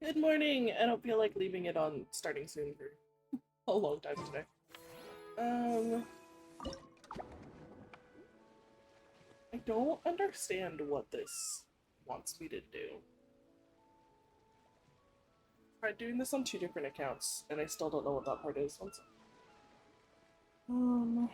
Good morning. I don't feel like leaving it on starting soon for a long time today. Um, I don't understand what this wants me to do. Tried doing this on two different accounts, and I still don't know what that part is. One sec. Um,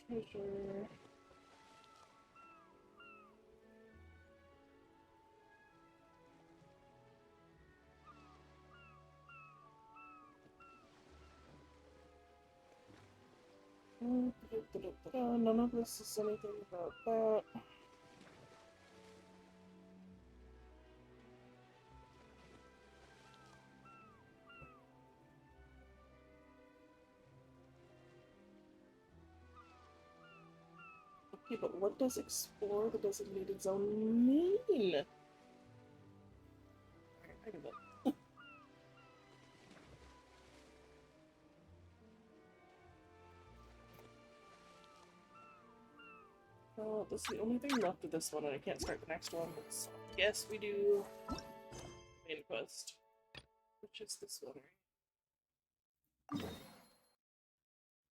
treasure. None of this is anything about that. Okay, but what does explore the designated zone mean? Alright, I get it. Well, this is the only thing left of this one, and I can't start the next one. So yes, we do main quest, which is this one, right?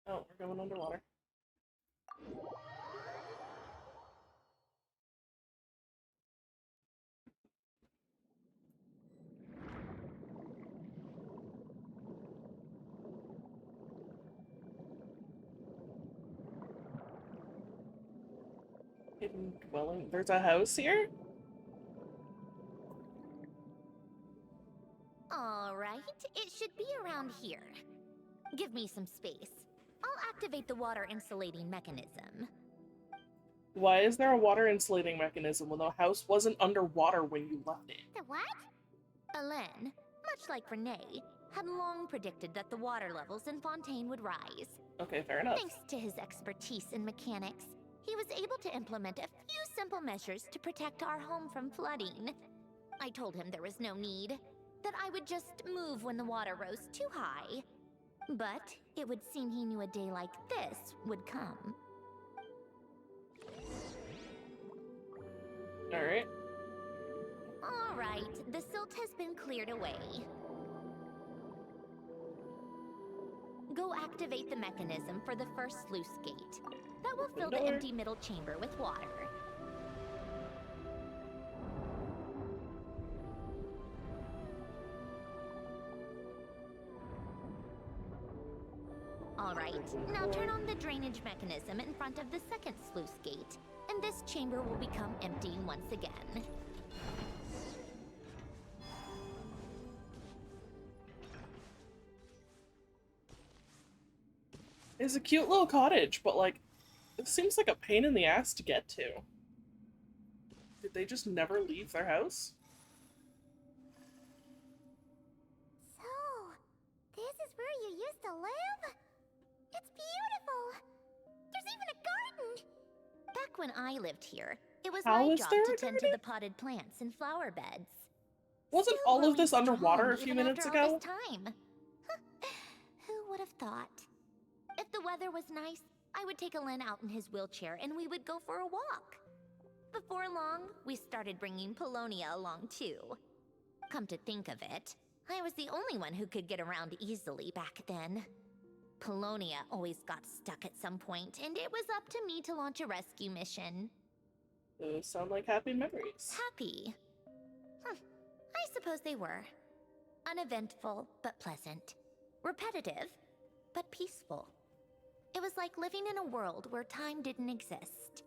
Oh, we're going underwater. Hidden dwelling. There's a house here? Alright, it should be around here. Give me some space. I'll activate the water insulating mechanism. Why is there a water insulating mechanism when the house wasn't underwater when you left it? The what? Alain, much like Renee, had long predicted that the water levels in Fontaine would rise. Okay, fair enough. Thanks to his expertise in mechanics, he was able to implement a few simple measures to protect our home from flooding. I told him there was no need, that I would just move when the water rose too high. But it would seem he knew a day like this would come. Alright. Alright, the silt has been cleared away. Go activate the mechanism for the first sluice gate. That will fill the empty middle chamber with water. Alright, now turn on the drainage mechanism in front of the second sluice gate, and this chamber will become empty once again. It's a cute little cottage, but like, it seems like a pain in the ass to get to. Did they just never leave their house? So, this is where you used to live? It's beautiful! There's even a garden! Back when I lived here, it was How my is job there to a tend to garden? the potted plants and flower beds. Wasn't Still all of this growing underwater a strong few even minutes after all ago? this time. Who would have thought? If the weather was nice, I would take Alain out in his wheelchair and we would go for a walk. Before long, we started bringing Polonia along too. Come to think of it, I was the only one who could get around easily back then. Polonia always got stuck at some point, and it was up to me to launch a rescue mission. Those sound like happy memories. Happy? I suppose they were. Uneventful, but pleasant. Repetitive, but peaceful. It was like living in a world where time didn't exist.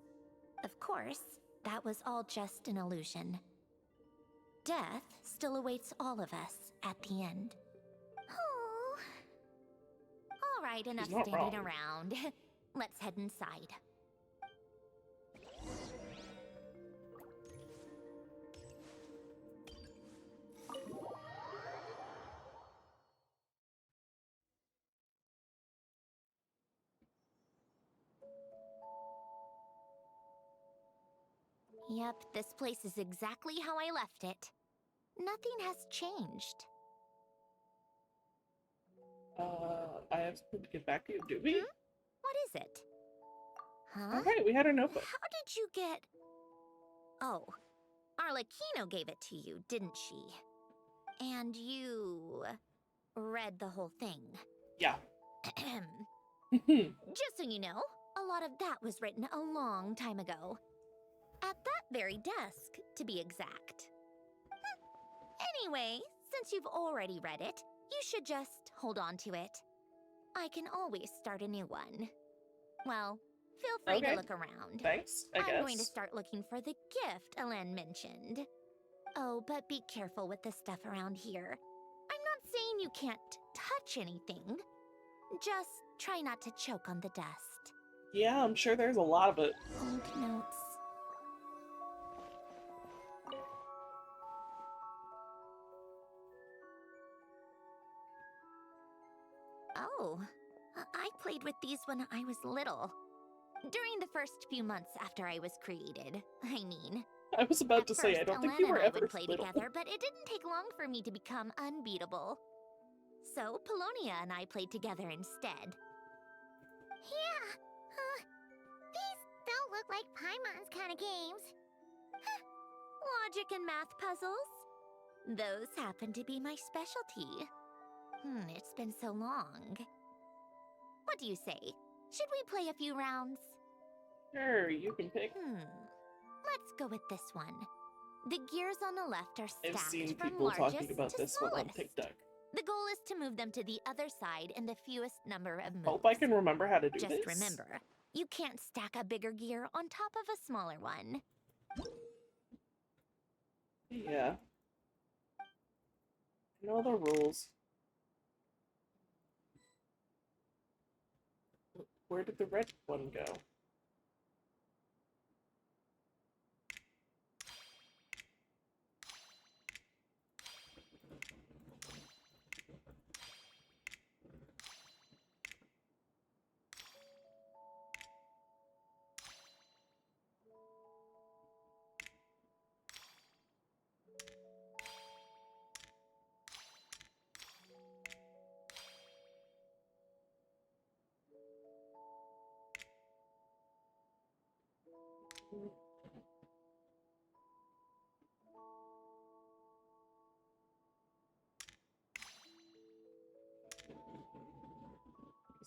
Of course, that was all just an illusion. Death still awaits all of us at the end. Oh. All right, enough He's not standing wrong. around. Let's head inside. Yep, this place is exactly how I left it. Nothing has changed. I have something to get back to you, do we? What is it? Huh? Alright, we had our notebook. How did you get... Oh, Arlecchino gave it to you, didn't she? And you... read the whole thing. Yeah. Just so you know, a lot of that was written a long time ago. At that very desk, to be exact. Anyway, since you've already read it, you should just hold on to it. I can always start a new one. Well, feel free Okay. to look around. Thanks, I guess. I'm going to start looking for the gift Alen mentioned. Oh, but be careful with the stuff around here. I'm not saying you can't touch anything. Just try not to choke on the dust. Yeah, I'm sure there's a lot of it. Old notes. Oh, I played with these when I was little. During the first few months after I was created, I mean. I was about At to say, I first, don't think Alen you were and I ever would play little. together, but it didn't take long for me to become unbeatable. So Polonia and I played together instead. Yeah, these don't look like Paimon's kind of games. Logic and math puzzles? Those happen to be my specialty. It's been so long. What do you say? Should we play a few rounds? Sure, you can pick. Let's go with this one. The gears on the left are I've stacked seen from people largest talking about to this one on smallest. TikTok. The goal is to move them to the other side in the fewest number of moves. Hope I can remember how to do Just this. remember, you can't stack a bigger gear on top of a smaller one. Yeah. I know the rules. Where did the red one go?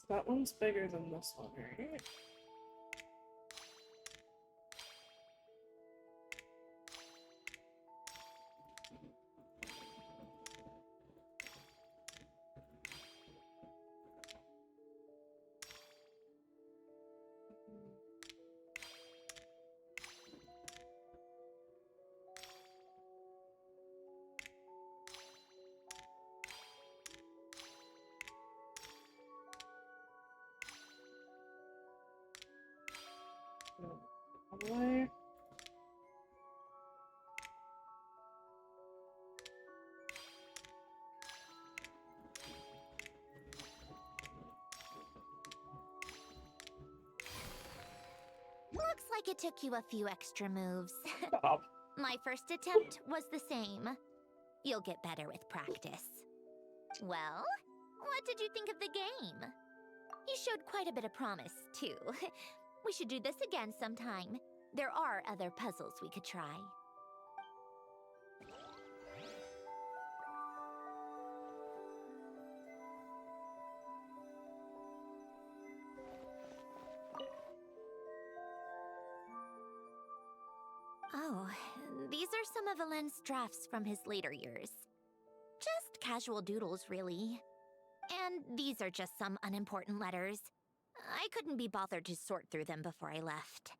That one's bigger than this one, right? All the way. Looks like it took you a few extra moves. Stop. My first attempt was the same. You'll get better with practice. Well, what did you think of the game? You showed quite a bit of promise, too. We should do this again sometime. There are other puzzles we could try. Oh, these are some of Alen's drafts from his later years. Just casual doodles, really. And these are just some unimportant letters. I couldn't be bothered to sort through them before I left.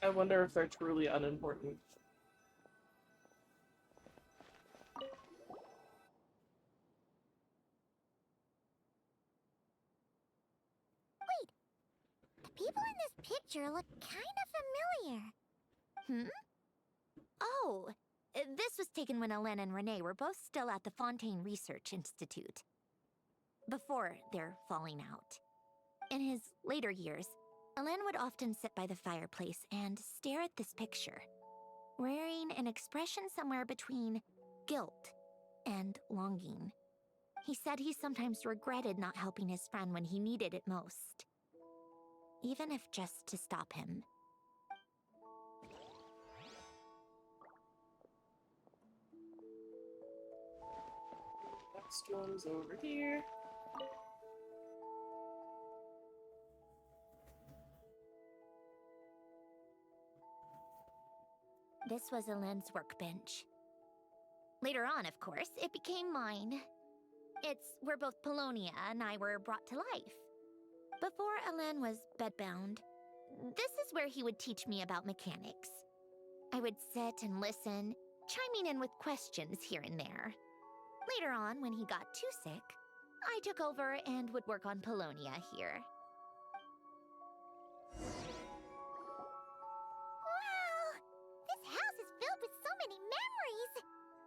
I wonder if they're truly unimportant. The people in this picture look kind of familiar. Oh, this was taken when Alen and Renee were both still at the Fontaine Research Institute. Before their falling out. In his later years, Alen would often sit by the fireplace and stare at this picture, wearing an expression somewhere between guilt and longing. He said he sometimes regretted not helping his friend when he needed it most, even if just to stop him. Next one's over here. This was Alen's workbench. Later on, of course, it became mine. It's where both Polonia and I were brought to life. Before Alen was bedbound, this is where he would teach me about mechanics. I would sit and listen, chiming in with questions here and there. Later on, when he got too sick, I took over and would work on Polonia here. Wow! This house is filled with so many memories!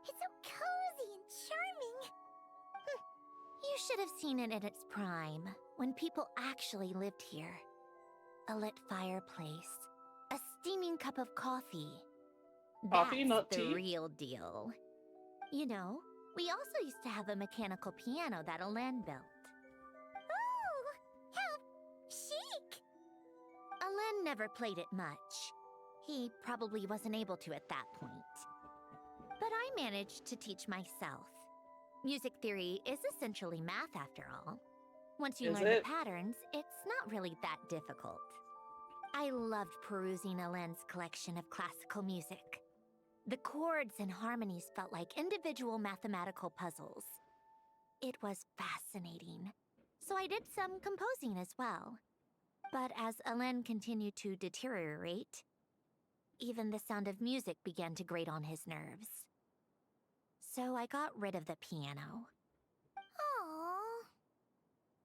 It's so cozy and charming! You should have seen it in its prime, when people actually lived here. A lit fireplace, a steaming cup of coffee. Coffee, That's not the tea? real deal. You know, we also used to have a mechanical piano that Alen built. Ooh! How chic! Alen never played it much. He probably wasn't able to at that point. But I managed to teach myself. Music theory is essentially math after all. Once you Is learn it? the patterns, it's not really that difficult. I loved perusing Alen's collection of classical music. The chords and harmonies felt like individual mathematical puzzles. It was fascinating. So I did some composing as well. But as Alen continued to deteriorate, even the sound of music began to grate on his nerves. So I got rid of the piano. Aww.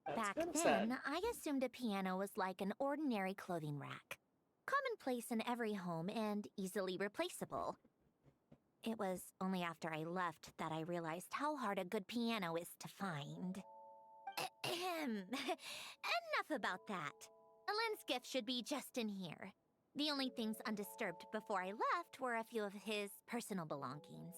That's Back kinda then, sad. I assumed a piano was like an ordinary clothing rack. Commonplace in every home and easily replaceable. It was only after I left that I realized how hard a good piano is to find. Enough about that. Alen's gift should be just in here. The only things undisturbed before I left were a few of his personal belongings.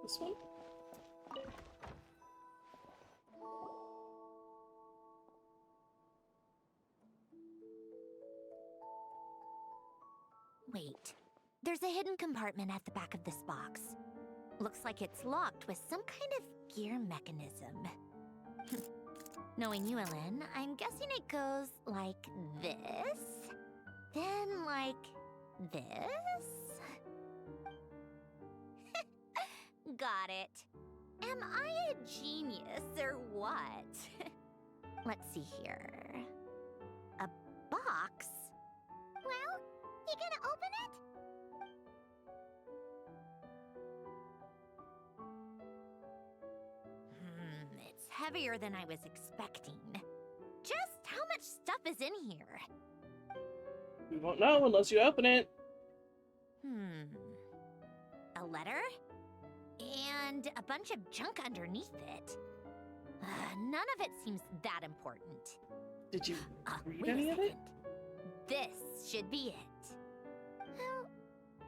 This one? Wait, there's a hidden compartment at the back of this box. Looks like it's locked with some kind of gear mechanism. Knowing you, Alen, I'm guessing it goes like this, then like this. Got it. Am I a genius or what? Let's see here. A box? Well, you gonna open it? It's heavier than I was expecting. Just how much stuff is in here? We won't know unless you open it. A letter? And a bunch of junk underneath it. None of it seems that important. Did you read Wait any a of it? second. This should be it.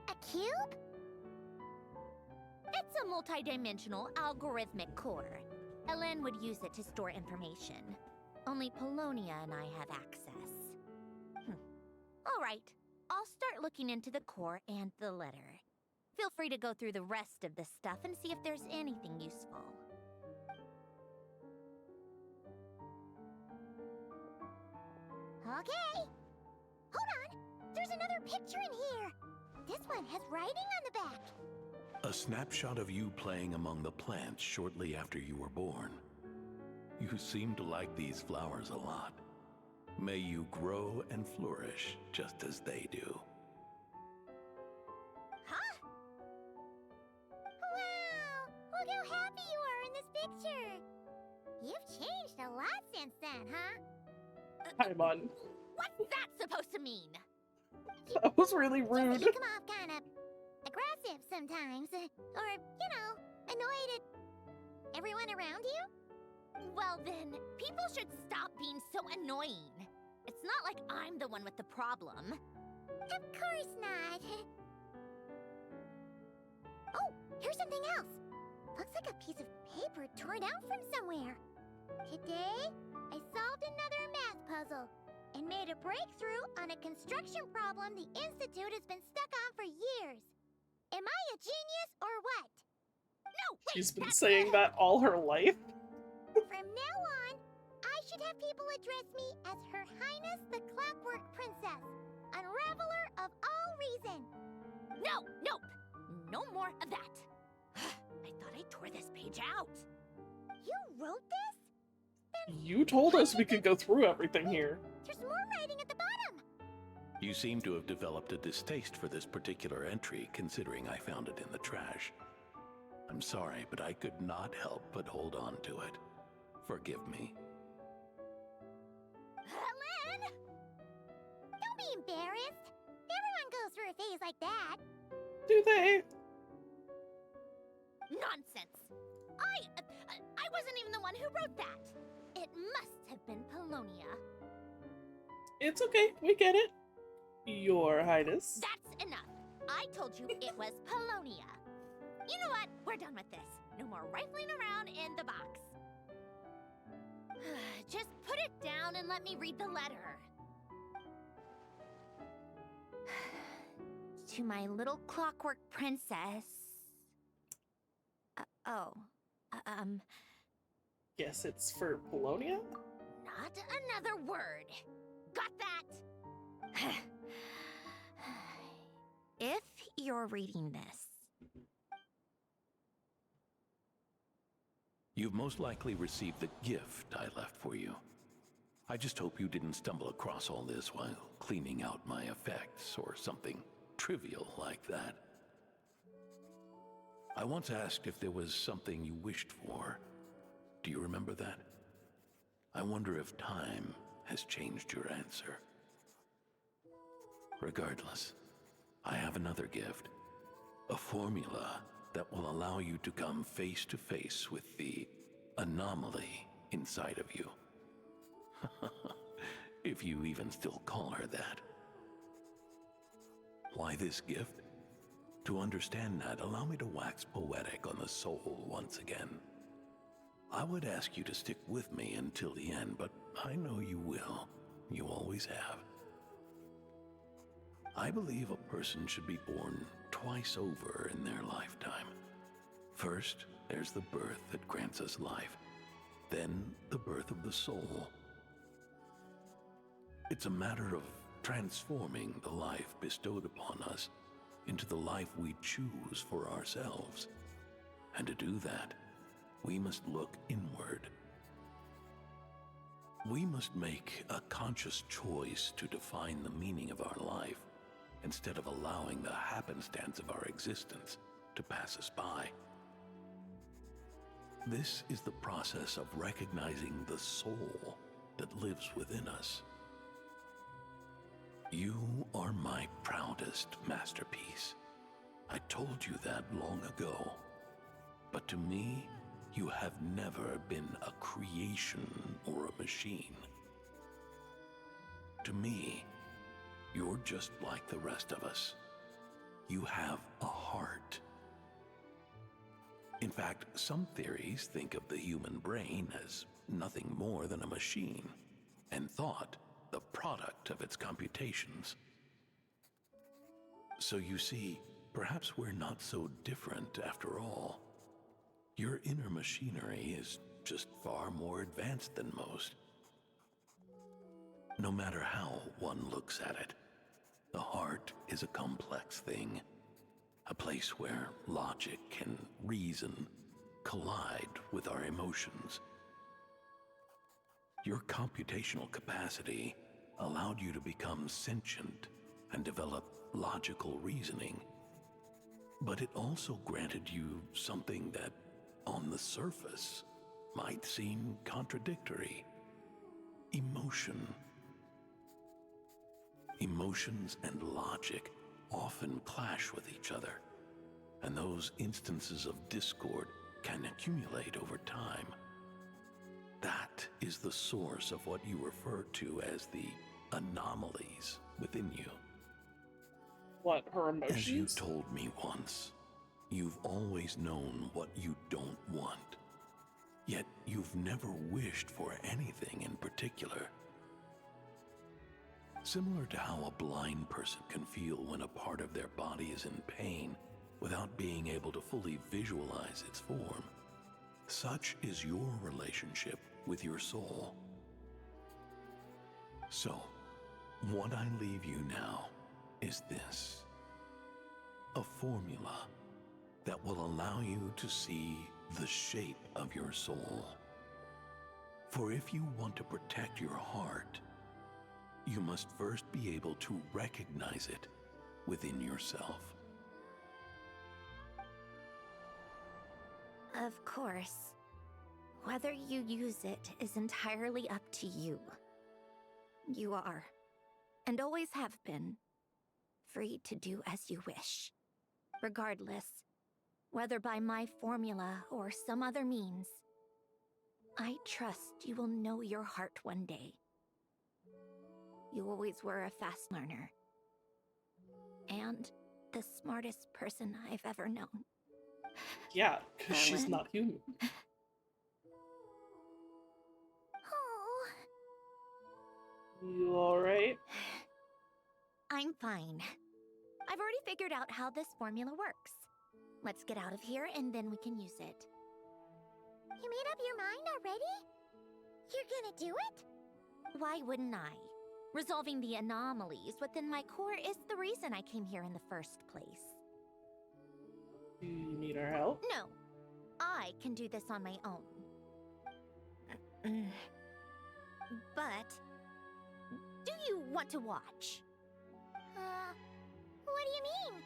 A cube? It's a multidimensional algorithmic core. Alen would use it to store information. Only Polonia and I have access. All right, I'll start looking into the core and the letter. Feel free to go through the rest of the stuff and see if there's anything useful. Okay. Hold on. There's another picture in here. This one has writing on the back. A snapshot of you playing among the plants shortly after you were born. You seem to like these flowers a lot. May you grow and flourish just as they do. Huh? Wow! Look how happy you are in this picture. You've changed a lot since then, huh? Come on. What's that supposed to mean? That was really You rude. come off kind of aggressive sometimes, or, you know, annoyed at everyone around you? Well then, people should stop being so annoying. It's not like I'm the one with the problem. Of course not. Oh, here's something else. Looks like a piece of paper torn out from somewhere. Today, I solved another math puzzle and made a breakthrough on a construction problem the Institute has been stuck on for years. Am I a genius or what? No, wait, She's been that's saying that all her life. From now on, I should have people address me as Her Highness the Clockwork Princess, unraveler of all reason. No, nope. No more of that. I thought I tore this page out. You wrote this? You told us we could go through everything here. There's more writing at the bottom. You seem to have developed a distaste for this particular entry, considering I found it in the trash. I'm sorry, but I could not help but hold on to it. Forgive me. Helen! Don't be embarrassed. Everyone goes through a phase like that. Do they? Nonsense. I wasn't even the one who wrote that. It must have been Polonia. It's okay. We get it. Your Highness. That's enough. I told you it was Polonia. You know what? We're done with this. No more rifling around in the box. Just put it down and let me read the letter. To my little clockwork princess. Guess it's for Polonia? Not another word. Got that? If you're reading this, You've most likely received the gift I left for you. I just hope you didn't stumble across all this while cleaning out my effects or something trivial like that. I once asked if there was something you wished for. Do you remember that? I wonder if time has changed your answer. Regardless, I have another gift. A formula that will allow you to come face to face with the anomaly inside of you. If you even still call her that. Why this gift? To understand that, allow me to wax poetic on the soul once again. I would ask you to stick with me until the end, but I know you will. You always have. I believe a person should be born twice over in their lifetime. First, there's the birth that grants us life. Then, the birth of the soul. It's a matter of transforming the life bestowed upon us into the life we choose for ourselves. And to do that, we must look inward. We must make a conscious choice to define the meaning of our life instead of allowing the happenstance of our existence to pass us by. This is the process of recognizing the soul that lives within us. You are my proudest masterpiece. I told you that long ago. But to me, you have never been a creation or a machine. To me, you're just like the rest of us. You have a heart. In fact, some theories think of the human brain as nothing more than a machine, and thought the product of its computations. So you see, perhaps we're not so different after all. Your inner machinery is just far more advanced than most. No matter how one looks at it, the heart is a complex thing, a place where logic and reason collide with our emotions. Your computational capacity allowed you to become sentient and develop logical reasoning. But it also granted you something that, on the surface, might seem contradictory: emotion. Emotions and logic often clash with each other, and those instances of discord can accumulate over time. That is the source of what you refer to as the anomalies within you. What, her emotions? As you told me once, you've always known what you don't want. Yet you've never wished for anything in particular. Similar to how a blind person can feel when a part of their body is in pain without being able to fully visualize its form, such is your relationship with your soul. So, what I leave you now is this: a formula that will allow you to see the shape of your soul. For if you want to protect your heart, you must first be able to recognize it within yourself. Of course. Whether you use it is entirely up to you. You are, and always have been, free to do as you wish. Regardless, whether by my formula or some other means, I trust you will know your heart one day. You always were a fast learner. And the smartest person I've ever known. Yeah, because she's Ellen. not human. Oh, You alright? I'm fine. I've already figured out how this formula works. Let's get out of here and then we can use it. you made up your mind already? You're gonna do it? Why wouldn't I? Resolving the anomalies within my core is the reason I came here in the first place. Do you need our help? No, I can do this on my own. But, do you want to watch? What do you mean?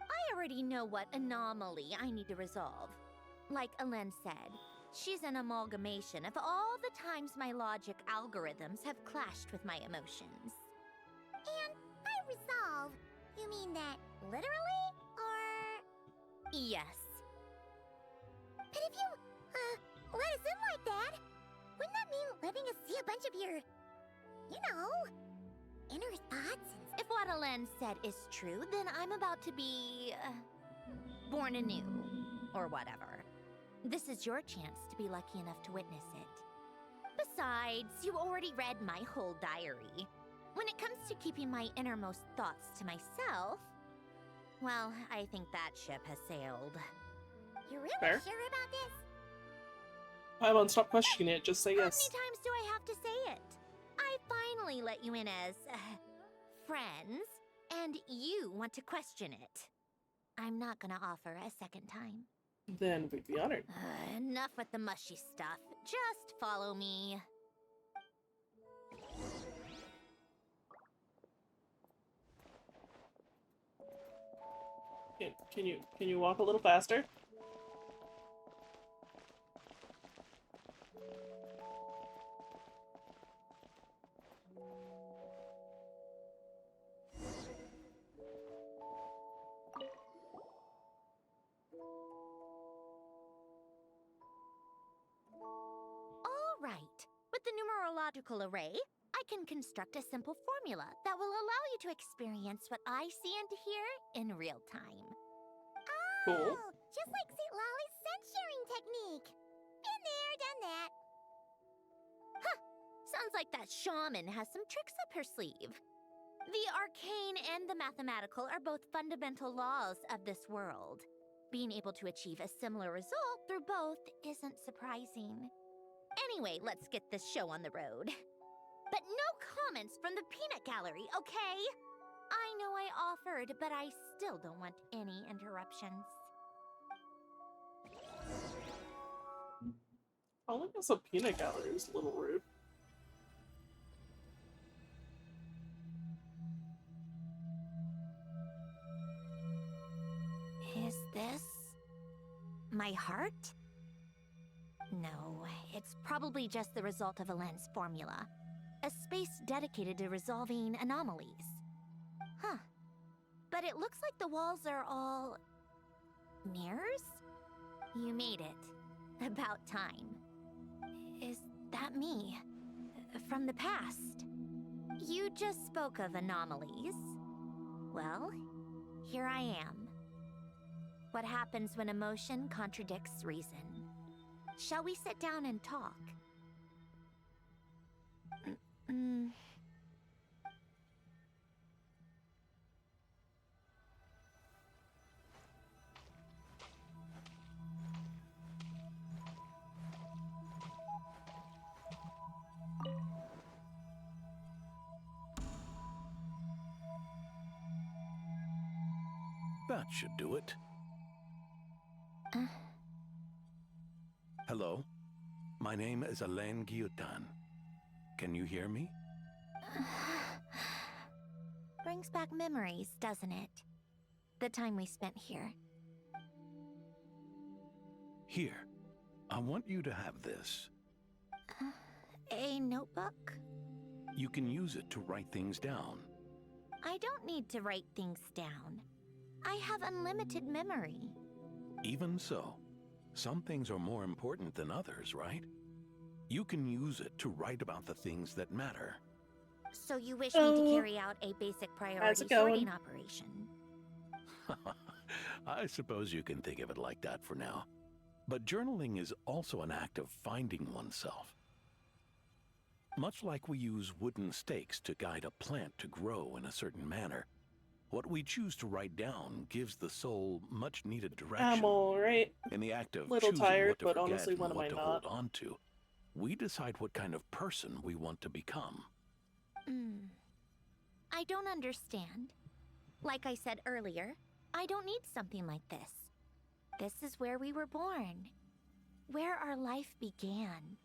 I already know what anomaly I need to resolve. Like Alen said, she's an amalgamation of all the times my logic algorithms have clashed with my emotions. And by resolve, you mean that literally? Or... Yes. But if you, let us in like that, wouldn't that mean letting us see a bunch of your, you know, inner thoughts and If what Alen said is true, then I'm about to be... born anew. Or whatever. This is your chance to be lucky enough to witness it. Besides, you already read my whole diary. When it comes to keeping my innermost thoughts to myself, well, I think that ship has sailed. You really Fair. sure about this? Paimon, stop questioning it. Just say How yes. many times do I have to say it? I finally let you in as, friends, and you want to question it. I'm not gonna offer a second time. Then we'd be honored. Enough with the mushy stuff. Just follow me. Can you walk a little faster? All right. With the numerological array, I can construct a simple formula that will allow you to experience what I see and hear in real time. Cool. Oh, just like St. Lolly's sense sharing technique. Been there, done that. Sounds like that shaman has some tricks up her sleeve. The arcane and the mathematical are both fundamental laws of this world. Being able to achieve a similar result through both isn't surprising. Anyway, let's get this show on the road. But no comments from the peanut gallery, okay? I know I offered, but I still don't want any interruptions. Calling us a peanut gallery is a little rude. Is this my heart? No, it's probably just the result of Alen's formula. A space dedicated to resolving anomalies. Huh. But it looks like the walls are all... Mirrors? You made it. About time. Is that me? From the past? You just spoke of anomalies. Well, here I am. What happens when emotion contradicts reason? Shall we sit down and talk? That should do it. Hello? My name is Alain Guillotin. Can you hear me? Brings back memories, doesn't it? The time we spent here. Here. I want you to have this. A notebook? You can use it to write things down. I don't need to write things down. I have unlimited memory. Even so, some things are more important than others, right? You can use it to write about the things that matter. So you wish me to carry out a basic priority it going? sorting operation? I suppose you can think of it like that for now. But journaling is also an act of finding oneself. Much like we use wooden stakes to guide a plant to grow in a certain manner, what we choose to write down gives the soul much needed direction. I'm alright. In the act of Little choosing tired, what to but forget honestly, and when am what I to not? hold on to, we decide what kind of person we want to become. I don't understand. Like I said earlier, I don't need something like this. This is where we were born. Where our life began.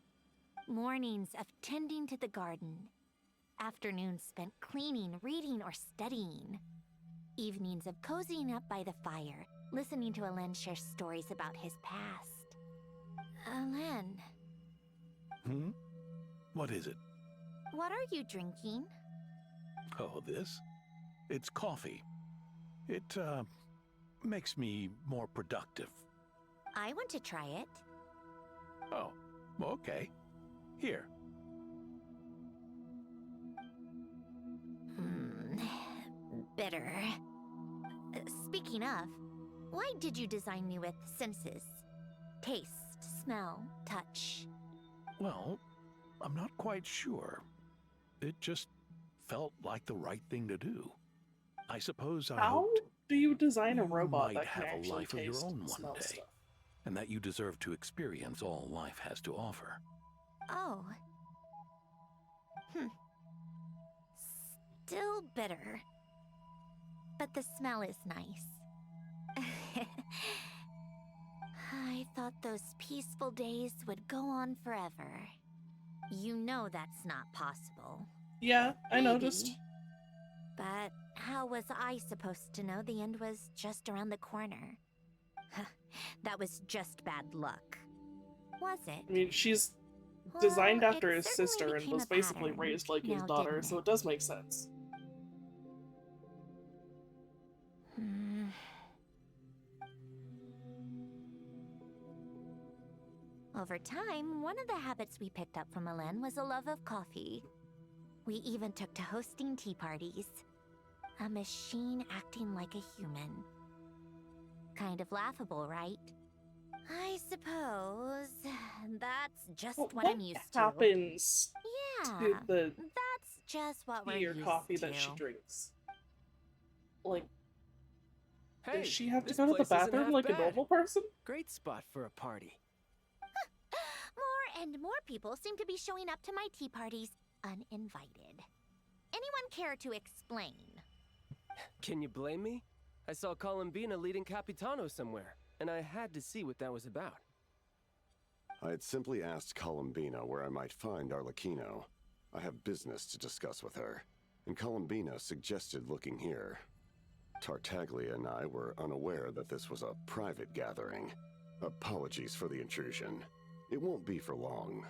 Mornings of tending to the garden. Afternoons spent cleaning, reading, or studying. Evenings of cozying up by the fire, listening to Alain share stories about his past. Alain, What is it? what are you drinking? Oh, this? It's coffee. It, makes me more productive. I want to try it. Oh, okay. Here. Bitter. Speaking of, why did you design me with senses? Taste, smell, touch. Well, I'm not quite sure. It just felt like the right thing to do. I suppose I How hoped do you design a you robot might that can have a actually life of your taste own and one smell day, stuff? and that you deserve to experience all life has to offer. Oh. Still bitter. But the smell is nice. I thought those peaceful days would go on forever. You know that's not possible. Yeah, I Maybe. noticed. But how was I supposed to know the end was just around the corner? That was just bad luck. Was it? I mean, she's Well, designed after it his certainly sister and became was a basically pattern, raised like his now daughter, didn't so it? it does make sense. Over time, one of the habits we picked up from Alain was a love of coffee. We even took to hosting tea parties. A machine acting like a human. Kind of laughable, right? I suppose that's just Well, what I'm used happens to. to Yeah, the that's just what we're tea or used coffee to. that she drinks? Like, Hey, does she have to this go to the place isn't bathroom half like a bad. normal person? Great spot for a party. More and more people seem to be showing up to my tea parties uninvited. Anyone care to explain? Can you blame me? I saw Columbina leading Capitano somewhere, and I had to see what that was about. I had simply asked Columbina where I might find Arlecchino. I have business to discuss with her, and Columbina suggested looking here. Tartaglia and I were unaware that this was a private gathering. Apologies for the intrusion. It won't be for long.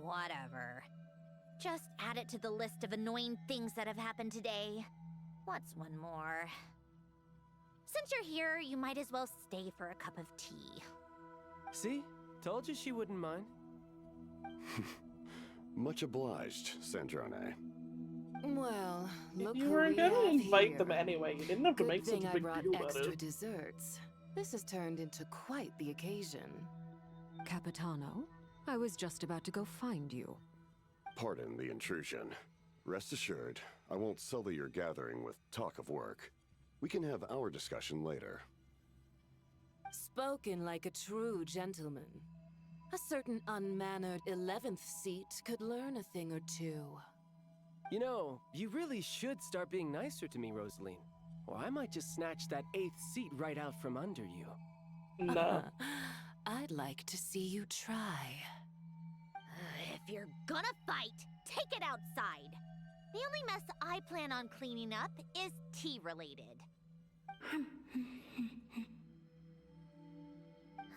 Whatever. Just add it to the list of annoying things that have happened today. What's one more? Since you're here, you might as well stay for a cup of tea. See? Told you she wouldn't mind. Much obliged, Sandrone. Well, look You who were we gonna have invite here. them anyway. You didn't have to Good make such thing a I big brought deal about extra it. desserts. This has turned into quite the occasion. Capitano, I was just about to go find you. Pardon the intrusion. Rest assured, I won't sully your gathering with talk of work. We can have our discussion later. Spoken like a true gentleman. A certain unmannered 11th seat could learn a thing or two. You know, you really should start being nicer to me, Rosaline. Or I might just snatch that 8th seat right out from under you. No. I'd like to see you try. If you're gonna fight, take it outside. The only mess I plan on cleaning up is tea-related.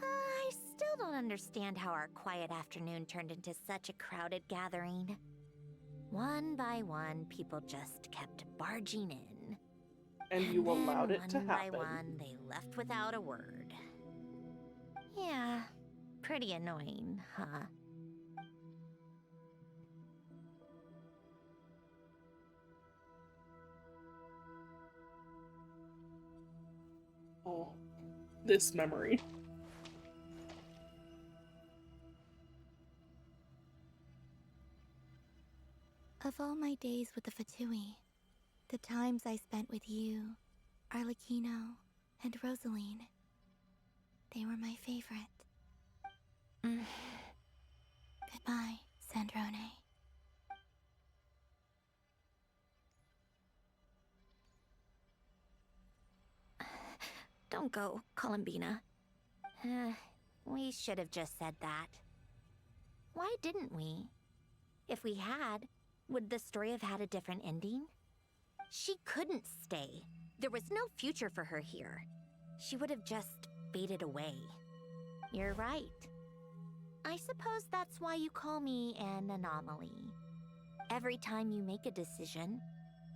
I still don't understand how our quiet afternoon turned into such a crowded gathering. One by one, people just kept barging in. And you then allowed it to one happen. by one, they left without a word. Yeah, pretty annoying, huh? Oh, this memory. Of all my days with the Fatui, the times I spent with you, Arlecchino, and Rosaline, they were my favorite. Goodbye, Sandrone. Don't go, Columbina. We should have just said that. Why didn't we? If we had, would the story have had a different ending? She couldn't stay. There was no future for her here. She would have just faded away. You're right. I suppose that's why you call me an anomaly. Every time you make a decision,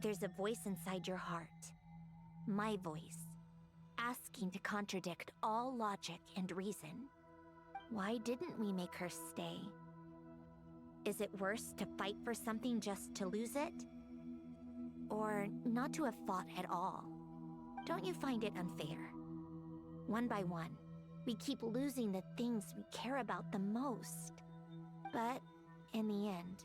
there's a voice inside your heart. My voice, asking to contradict all logic and reason. Why didn't we make her stay? Is it worse to fight for something just to lose it? Or not to have fought at all? Don't you find it unfair? One by one, we keep losing the things we care about the most. But in the end,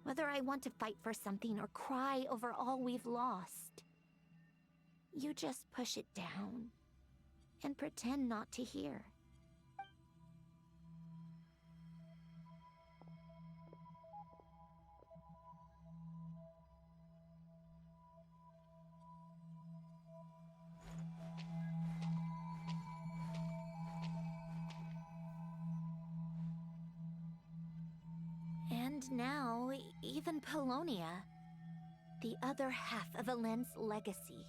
whether I want to fight for something or cry over all we've lost, you just push it down and pretend not to hear. And now, even Polonia, the other half of Alen's legacy,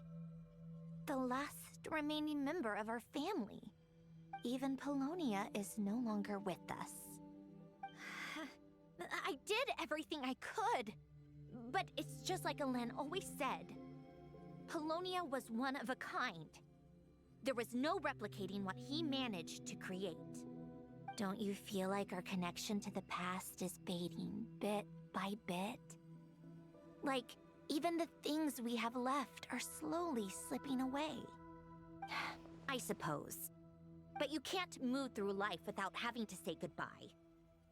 the last remaining member of our family. Even Polonia is no longer with us. I did everything I could, but it's just like Alen always said. Polonia was one of a kind. There was no replicating what he managed to create. Don't you feel like our connection to the past is fading bit by bit? Like, even the things we have left are slowly slipping away. I suppose. But you can't move through life without having to say goodbye.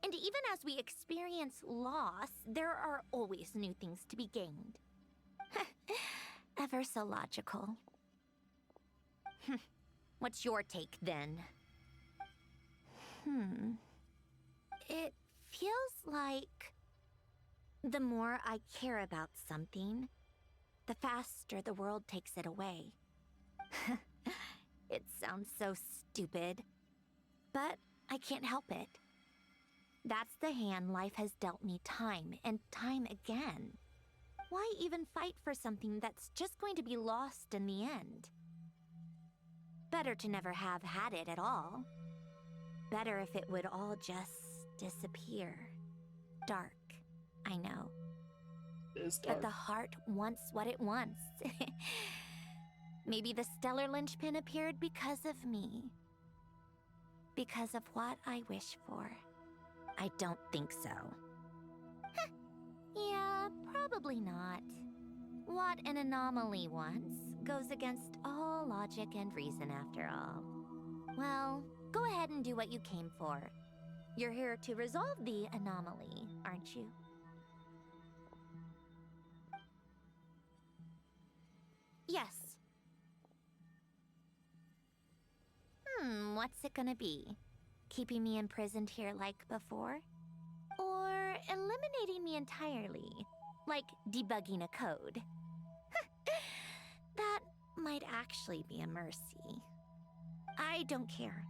And even as we experience loss, there are always new things to be gained. Ever so logical. What's your take, then? It feels like the more I care about something, the faster the world takes it away. It sounds so stupid, but I can't help it. That's the hand life has dealt me time and time again. Why even fight for something that's just going to be lost in the end? Better to never have had it at all. Better if it would all just disappear. Dark, I know. It is dark. But the heart wants what it wants. Maybe the stellar linchpin appeared because of me. Because of what I wish for. I don't think so. Yeah, probably not. What an anomaly wants goes against all logic and reason after all. Well, go ahead and do what you came for. You're here to resolve the anomaly, aren't you? Yes. What's it gonna be? Keeping me imprisoned here like before? Or eliminating me entirely, like debugging a code? That might actually be a mercy. I don't care.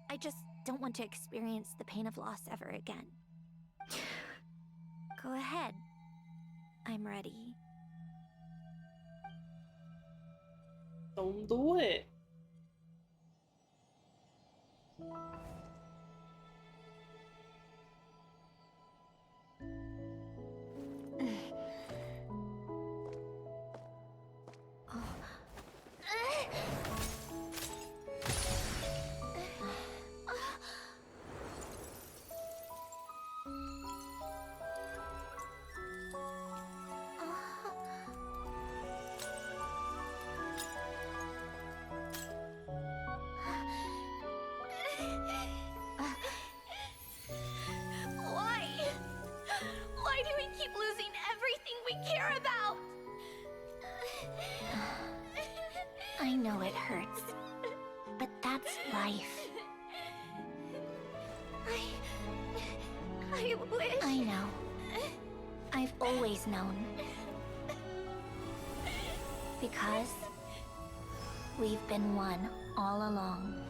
I just don't want to experience the pain of loss ever again. Go ahead. I'm ready. Don't do it. Why? Why do we keep losing everything we care about? I know it hurts, but that's life. I wish. I know. I've always known. Because we've been one all along.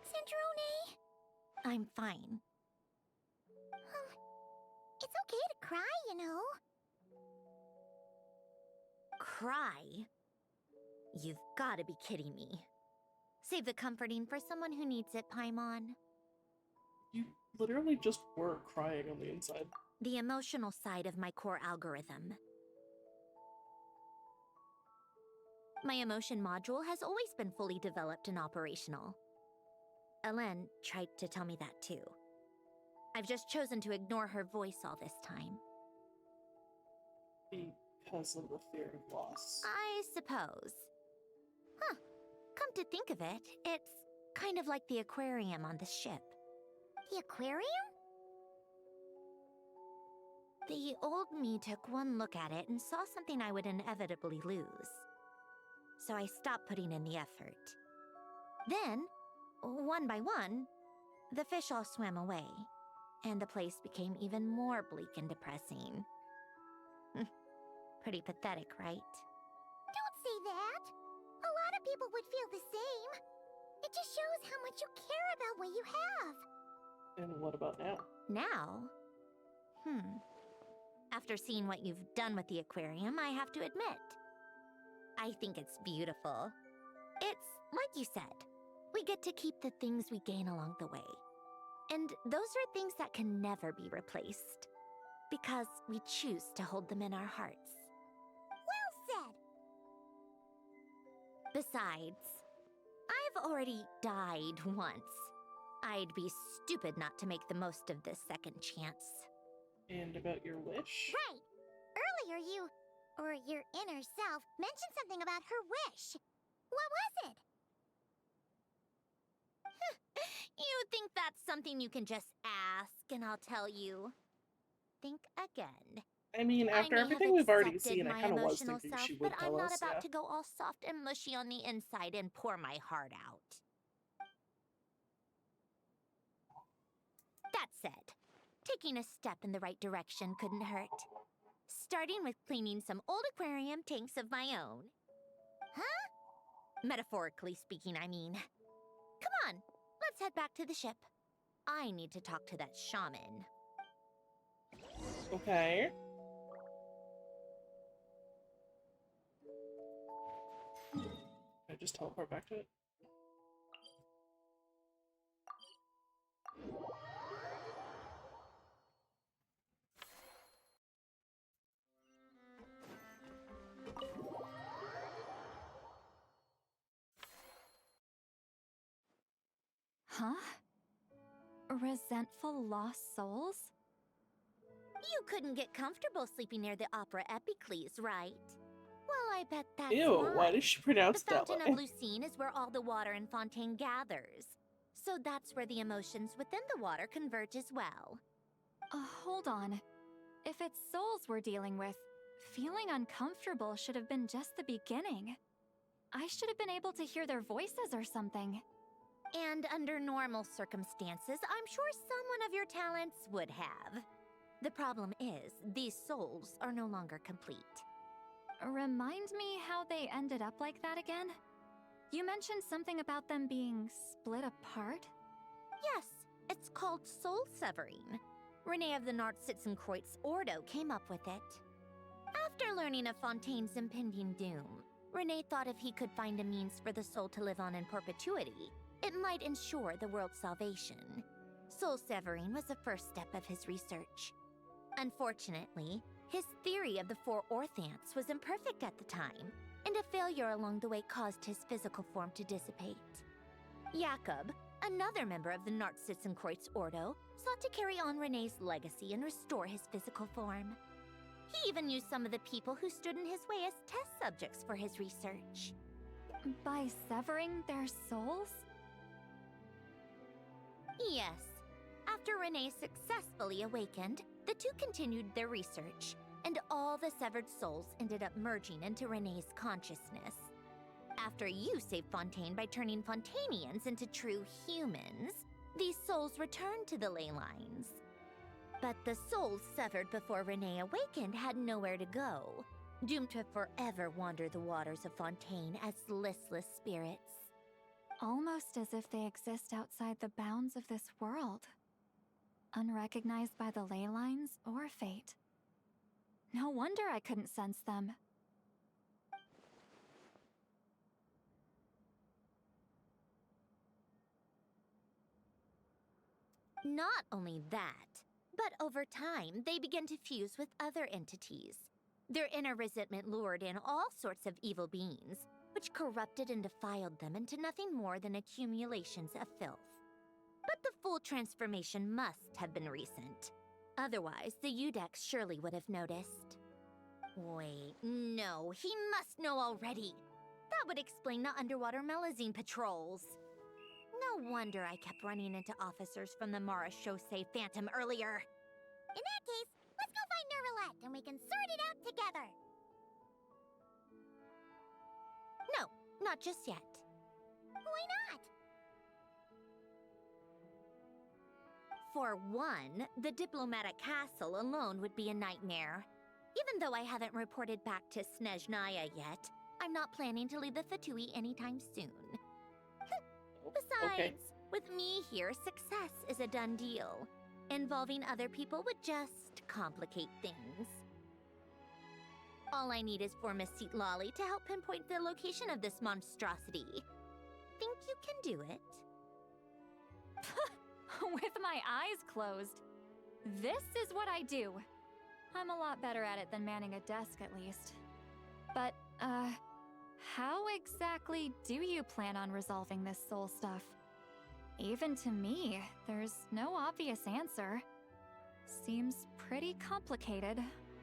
Cendrone? I'm fine. It's okay to cry, you know. Cry? You've gotta be kidding me. Save the comforting for someone who needs it, Paimon. You literally just were crying on the inside. The emotional side of my core algorithm. My emotion module has always been fully developed and operational. Elen tried to tell me that too. I've just chosen to ignore her voice all this time. Because of the fear of loss. I suppose. Huh. Come to think of it, it's kind of like the aquarium on the ship. The aquarium? The old me took one look at it and saw something I would inevitably lose. So I stopped putting in the effort. Then, one by one, the fish all swam away, and the place became even more bleak and depressing. Pretty pathetic, right? Don't say that. A lot of people would feel the same. It just shows how much you care about what you have. And what about now? Now? After seeing what you've done with the aquarium, I have to admit, I think it's beautiful. It's like you said, we get to keep the things we gain along the way. And those are things that can never be replaced. Because we choose to hold them in our hearts. Well said. Besides, I've already died once. I'd be stupid not to make the most of this second chance. And about your wish? Right. Earlier you, or your inner self, mentioned something about her wish. What was it? You think that's something you can just ask and I'll tell you? Think again. I mean, after I may everything have we've already accepted seen, I my kind of was emotional thinking self, she would but tell I'm not us, about yeah. to go all soft and mushy on the inside and pour my heart out. That said, taking a step in the right direction couldn't hurt. Starting with cleaning some old aquarium tanks of my own. Huh? Metaphorically speaking, I mean. Come on, let's head back to the ship. I need to talk to that shaman. Okay. just teleport back to it? Huh? Resentful lost souls? You couldn't get comfortable sleeping near the Opera Epicles, right? Well, I bet that's Ew, why why. did she pronounce The it that Fountain way? of Lucine is where all the water in Fontaine gathers. So that's where the emotions within the water converge as well. Hold on. If it's souls we're dealing with, feeling uncomfortable should have been just the beginning. I should have been able to hear their voices or something. And under normal circumstances, I'm sure someone of your talents would have. The problem is, these souls are no longer complete. Remind me how they ended up like that again? You mentioned something about them being split apart? Yes, it's called soul severing. Renee of the Nartsitzenkreuz Ordo came up with it. After learning of Fontaine's impending doom, Renee thought if he could find a means for the soul to live on in perpetuity, it might ensure the world's salvation. Soul severing was the first step of his research. Unfortunately, his theory of the four Orthants was imperfect at the time, and a failure along the way caused his physical form to dissipate. Jakob, another member of the Nartsitzenkreuz Ordo, sought to carry on Renee's legacy and restore his physical form. He even used some of the people who stood in his way as test subjects for his research. By severing their souls? Yes. After Renee successfully awakened, the two continued their research, and all the severed souls ended up merging into Renee's consciousness. After you saved Fontaine by turning Fontainians into true humans, these souls returned to the ley lines. But the souls severed before Renee awakened had nowhere to go, doomed to forever wander the waters of Fontaine as listless spirits. Almost as if they exist outside the bounds of this world. Unrecognized by the ley lines or fate. No wonder I couldn't sense them. Not only that, but over time, they began to fuse with other entities. Their inner resentment lured in all sorts of evil beings, which corrupted and defiled them into nothing more than accumulations of filth. But the full transformation must have been recent. Otherwise, the Udex surely would have noticed. Wait, no, he must know already. That would explain the underwater Melazine patrols. No wonder I kept running into officers from the Mara Chaussee Phantom earlier. In that case, let's go find Nervalette and we can sort it out together. No, not just yet. Why not? For one, the diplomatic castle alone would be a nightmare. Even though I haven't reported back to Snezhnaya yet, I'm not planning to leave the Fatui anytime soon. Besides, Okay. with me here, success is a done deal. Involving other people would just complicate things. All I need is for Miss Lolly to help pinpoint the location of this monstrosity. Think you can do it? With my eyes closed. This is what I do. I'm a lot better at it than manning a desk, at least. But, how exactly do you plan on resolving this soul stuff? Even to me, there's no obvious answer. Seems pretty complicated,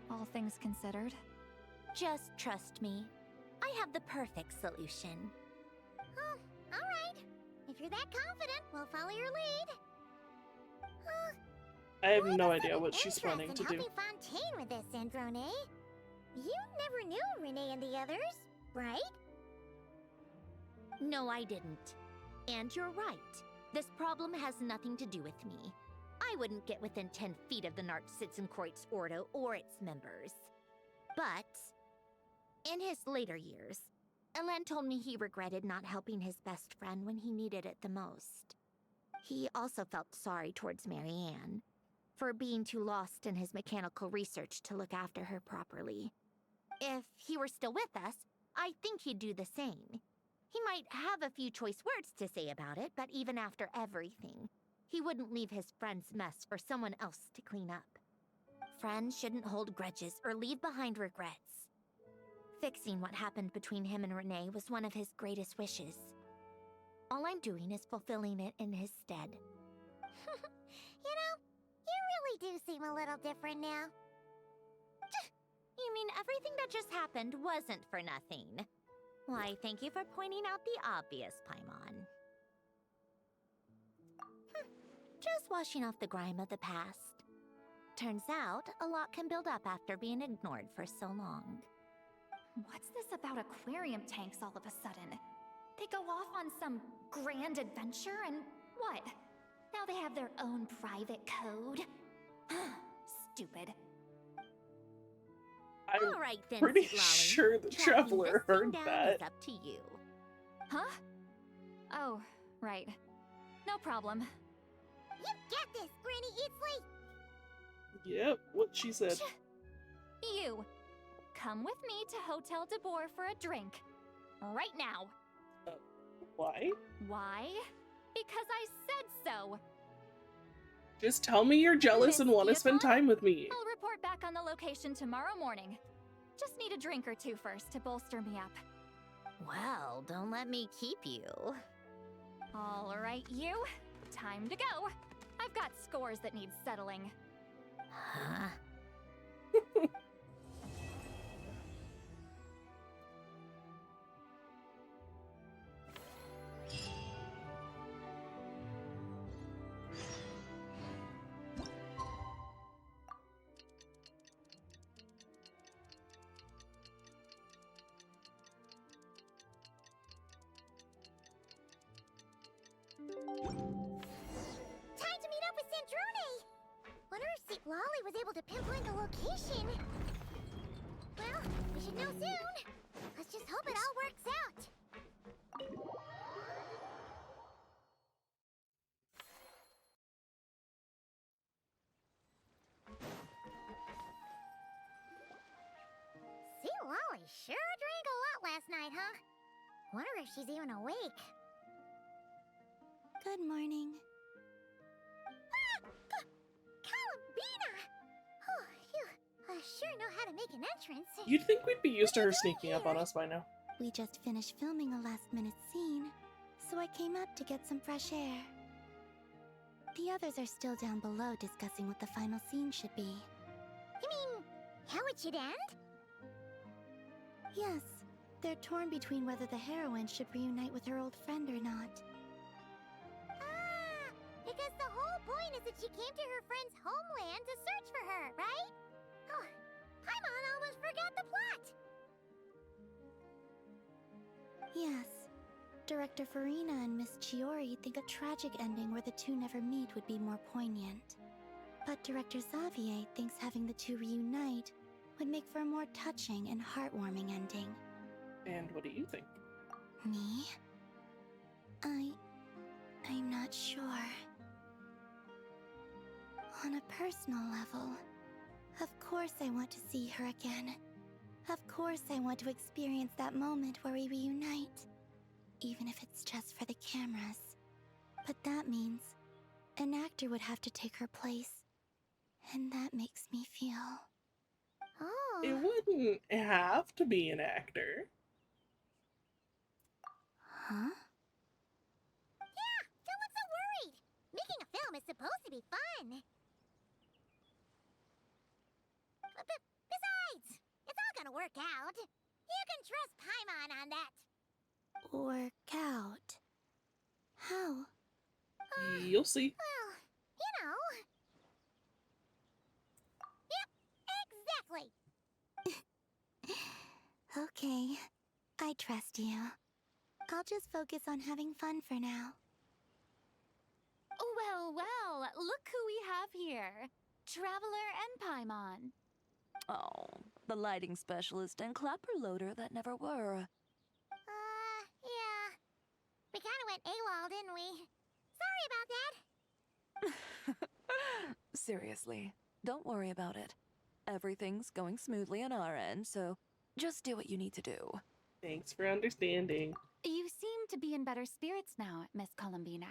all things considered. Just trust me. I have the perfect solution. Oh, all right. If you're that confident, we'll follow your lead. I have Why no the idea sudden what she's interest planning in to do. helping Fontaine with this, Androne? You never knew Renee and the others, right? No, I didn't. And you're right. This problem has nothing to do with me. I wouldn't get within 10 feet of the Nartsitzenkreuz Ordo or its members. But, in his later years, Elen told me he regretted not helping his best friend when he needed it the most. He also felt sorry towards Marianne, for being too lost in his mechanical research to look after her properly. If he were still with us, I think he'd do the same. He might have a few choice words to say about it, but even after everything, he wouldn't leave his friend's mess for someone else to clean up. Friends shouldn't hold grudges or leave behind regrets. Fixing what happened between him and Renee was one of his greatest wishes. All I'm doing is fulfilling it in his stead. You know, you really do seem a little different now. You mean everything that just happened wasn't for nothing? Why, thank you for pointing out the obvious, Paimon. Just washing off the grime of the past. Turns out, a lot can build up after being ignored for so long. What's this about aquarium tanks all of a sudden? They go off on some grand adventure and what? Now they have their own private code? Stupid. I'm All right then, pretty Sweet Lolly. sure the Tracking Traveler this thing heard down that. is up to you. Huh? Oh, right. No problem. You get this, Granny Eatsley! Yep, what she said. You, come with me to Hotel de Boer for a drink. Right now. Why? Why? Because I said so. Just tell me you're jealous and want to spend time with me. I'll report back on the location tomorrow morning. Just need a drink or two first to bolster me up. Well, don't let me keep you. All right, you. Time to go. I've got scores that need settling. Huh? Time to meet up with Sandrone! Wonder if Seat Lolly was able to pinpoint the location. Well, we should know soon. Let's just hope it all works out. Seat Lolly sure drank a lot last night, huh? Wonder if she's even awake. Good morning. Columbina! Oh, you sure know how to make an entrance. You'd think we'd be used to her sneaking up on us by now. We just finished filming a last-minute scene, so I came up to get some fresh air. The others are still down below discussing what the final scene should be. You mean, how it should end? Yes, they're torn between whether the heroine should reunite with her old friend or not. Ah, because the whole point is that she came to her friend's homeland to search for her, right? Oh, Paimon almost forgot the plot! Yes. Director Farina and Miss Chiori think a tragic ending where the two never meet would be more poignant. But Director Xavier thinks having the two reunite would make for a more touching and heartwarming ending. And what do you think? Me? I'm not sure. On a personal level, of course I want to see her again. Of course I want to experience that moment where we reunite. Even if it's just for the cameras. But that means an actor would have to take her place. And that makes me feel... Oh. It wouldn't have to be an actor. Huh? Yeah, don't look so worried. Making a film is supposed to be fun. But besides, it's all gonna work out. You can trust Paimon on that. Work out. How? You'll see. Well, you know. Yep, exactly. Okay, I trust you. I'll just focus on having fun for now. Well, well, look who we have here. Traveler and Paimon. Oh, the lighting specialist and clapper loader that never were. Yeah. We kinda went AWOL, didn't we? Sorry about that. Seriously, don't worry about it. Everything's going smoothly on our end, so just do what you need to do. Thanks for understanding. You seem to be in better spirits now, Miss Columbina.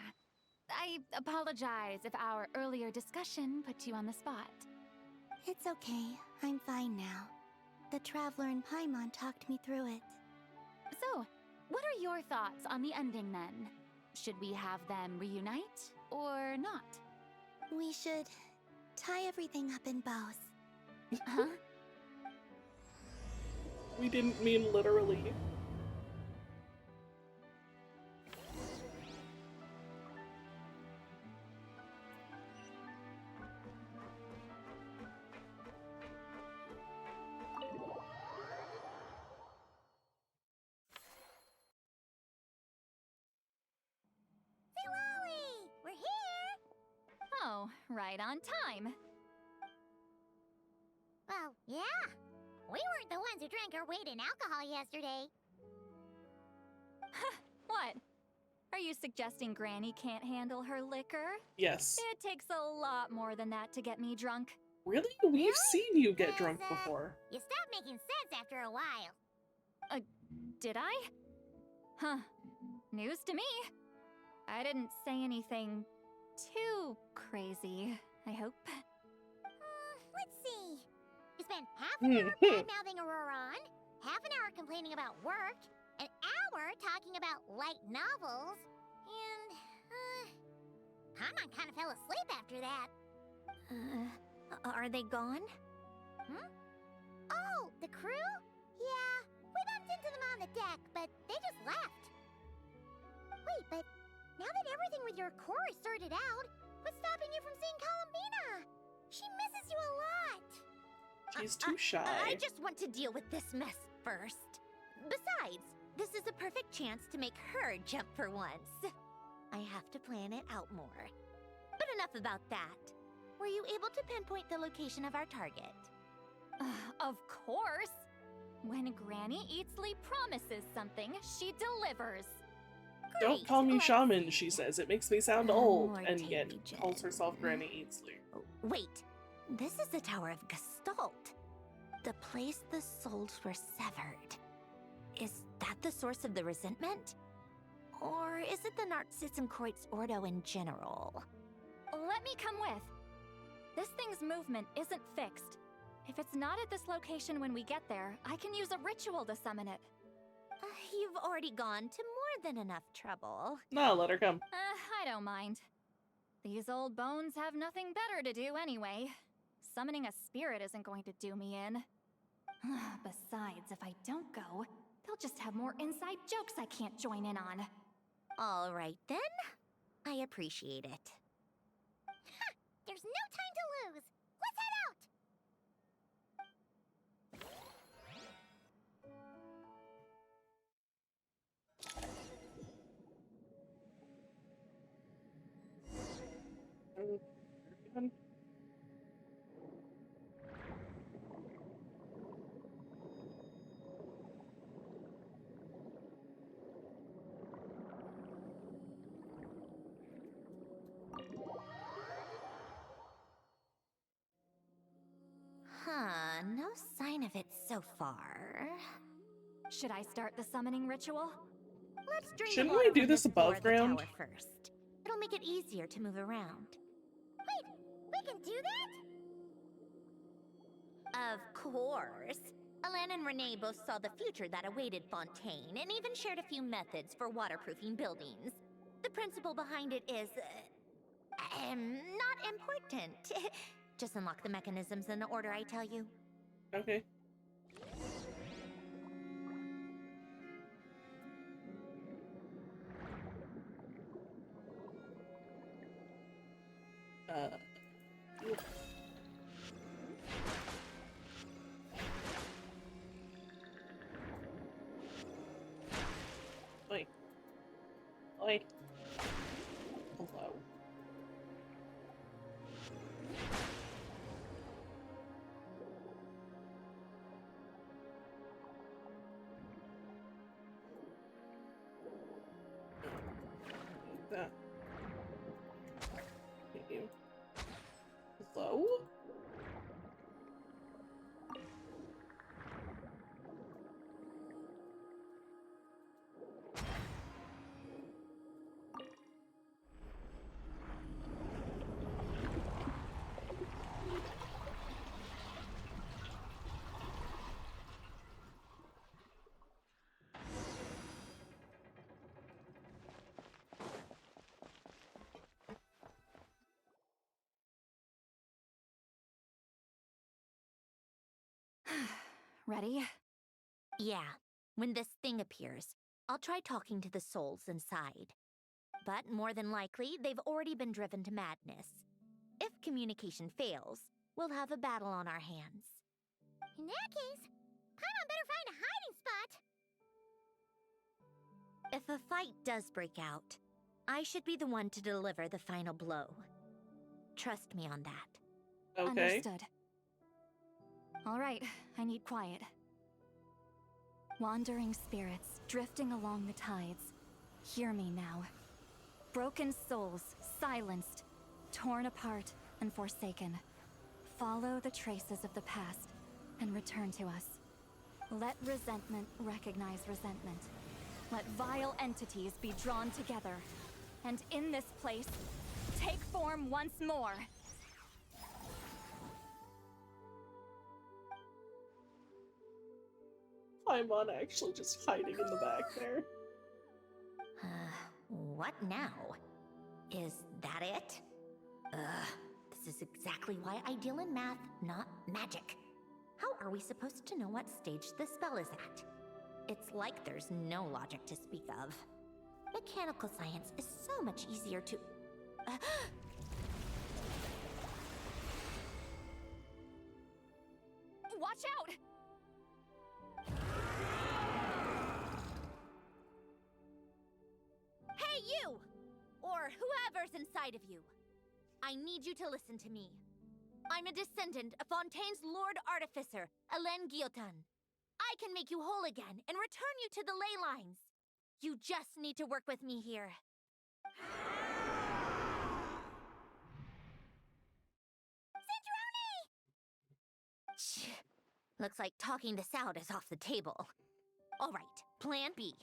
I apologize if our earlier discussion put you on the spot. It's okay. I'm fine now. The Traveler and Paimon talked me through it. So, what are your thoughts on the ending then? Should we have them reunite or not? We should tie everything up in bows. Huh? We didn't mean literally. Lolly, we're here! Oh, right on time. Well, yeah. We weren't the ones who drank our weight in alcohol yesterday. What? Are you suggesting Granny can't handle her liquor? Yes. It takes a lot more than that to get me drunk. Really? We've seen you get Yes, drunk before. You stopped making sense after a while. Did I? Huh. News to me. I didn't say anything too crazy, I hope. Let's see. You spent half an hour bad-mouthing Auroron, half an hour complaining about work, an hour talking about light novels, and, Paimon kind of fell asleep after that. Are they gone? Oh, the crew? Yeah, we bumped into them on the deck, but they just left. Wait, but now that everything with your core is sorted out, what's stopping you from seeing Columbina? She misses you a lot. She's too shy. I just want to deal with this mess first. Besides, this is a perfect chance to make her jump for once. I have to plan it out more. But enough about that. Were you able to pinpoint the location of our target? Of course! When Granny Eatsley promises something, she delivers. Don't Great, call me let's- shaman, she says. It makes me sound Oh, old. Lord And yet Tavigen. calls herself Granny Eatsley. Wait, this is the Tower of Gestalt. The place the souls were severed. Is that the source of the resentment? Or is it the Narzissen-Kreuz Ordo in general? Let me come with. This thing's movement isn't fixed. If it's not at this location when we get there, I can use a ritual to summon it. You've already gone to more than enough trouble. No, let her come. I don't mind. These old bones have nothing better to do anyway. Summoning a spirit isn't going to do me in. Besides, if I don't go, they'll just have more inside jokes I can't join in on. All right then. I appreciate it. There's no time to lose. Let's head out. Huh, no sign of it so far. Should I start the summoning ritual? Let's drain Shouldn't the water we do from this the floor above of the ground? tower first. It'll make it easier to move around. Wait, we can do that? Of course. Alan and Renee both saw the future that awaited Fontaine and even shared a few methods for waterproofing buildings. The principle behind it is, not important. Just unlock the mechanisms in the order I tell you. Okay. Yeah. Oi. Oi. Hello. That. Hit you. Hello? Ready? Yeah, when this thing appears, I'll try talking to the souls inside. But more than likely, they've already been driven to madness. If communication fails, we'll have a battle on our hands. In that case, Paimon better find a hiding spot. If a fight does break out, I should be the one to deliver the final blow. Trust me on that. Okay. Understood. All right, I need quiet. Wandering spirits drifting along the tides. Hear me now. Broken souls, silenced, torn apart, and forsaken. Follow the traces of the past and return to us. Let resentment recognize resentment. Let vile entities be drawn together. And in this place, take form once more. Paimon actually just hiding in the back there. What now? Is that it? This is exactly why I deal in math, not magic. How are we supposed to know what stage the spell is at? It's like there's no logic to speak of. Mechanical science is so much easier to... Watch out! Hey, you! Or whoever's inside of you. I need you to listen to me. I'm a descendant of Fontaine's Lord Artificer, Hélène Guillotin. I can make you whole again and return you to the ley lines. You just need to work with me here. Cinderoni! Looks like talking this out is off the table. All right, plan B.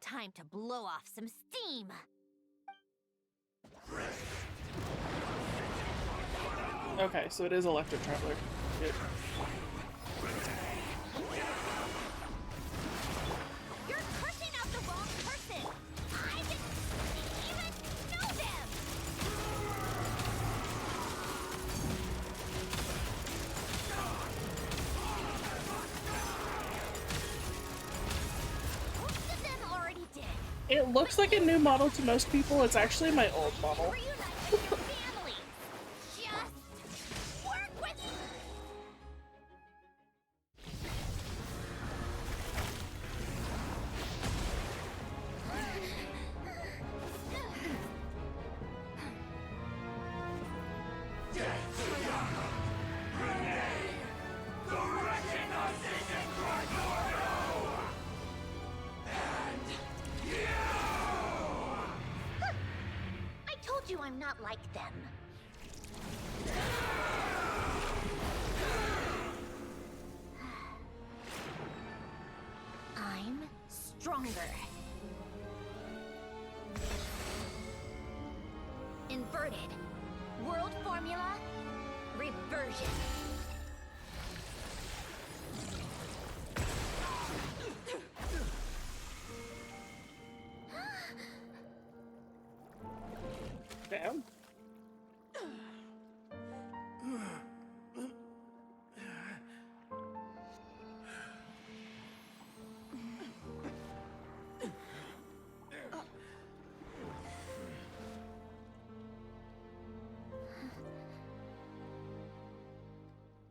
Time to blow off some steam. Okay, so it is Electric Traveler. Good. You're cursing out the wrong person. I didn't even know them. Most of them already did. It looks like a new model to most people. It's actually my old model. Reunite with your family. Just work with I told you I'm not like them. I'm stronger. Inverted. World formula. Reversion. Damn.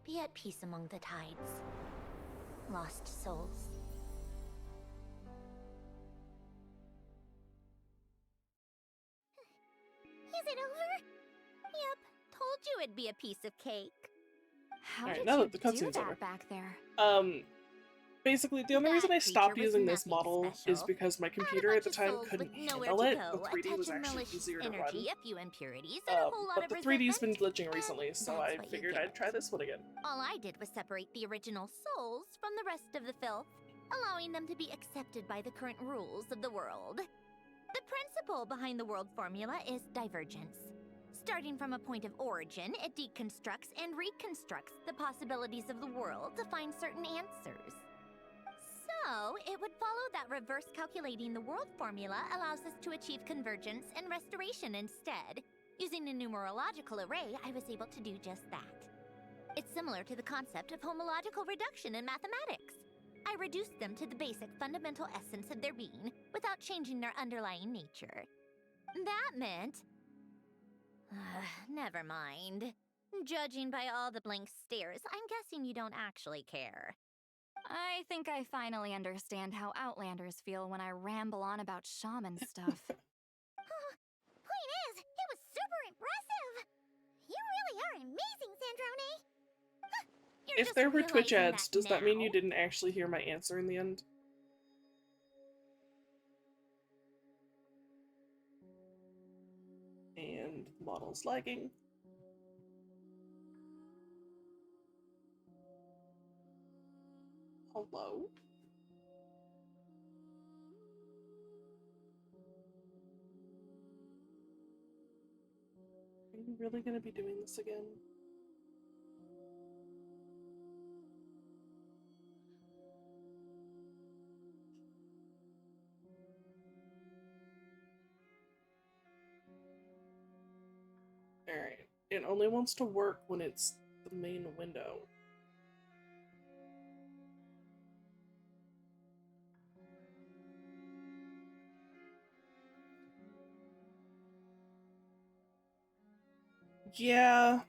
Be at peace among the tides. Lost souls. Is it over? Yep, told you it'd be a piece of cake. How Alright, did now you that the do cutscene's that over. back there? Basically, the only That reason I stopped creature was using this nothing model is special. because my Had a computer at bunch the of time souls couldn't with nowhere handle to it. go, The 3D a was touch of actually malicious easier to energy, run. a few impurities, and a whole lot But of the 3D's been resentment, glitching recently, so that's I what you figured get. I'd try this one again. All I did was separate the original souls from the rest of the filth, allowing them to be accepted by the current rules of the world. The principle behind the world formula is divergence. Starting from a point of origin, it deconstructs and reconstructs the possibilities of the world to find certain answers. So, it would follow that reverse calculating the world formula allows us to achieve convergence and restoration instead. Using a numerological array, I was able to do just that. It's similar to the concept of homological reduction in mathematics. I reduced them to the basic fundamental essence of their being without changing their underlying nature. That meant... never mind. Judging by all the blank stares, I'm guessing you don't actually care. I think I finally understand how Outlanders feel when I ramble on about shaman stuff. Point is, it was super impressive. You really are amazing, Sandrone. You're If just there were Twitch realizing ads, does that mean you now? didn't actually hear my answer in the end? And the model's lagging. Hello? Are you really gonna be doing this again? Alright. It only wants to work when it's the main window. Yeah.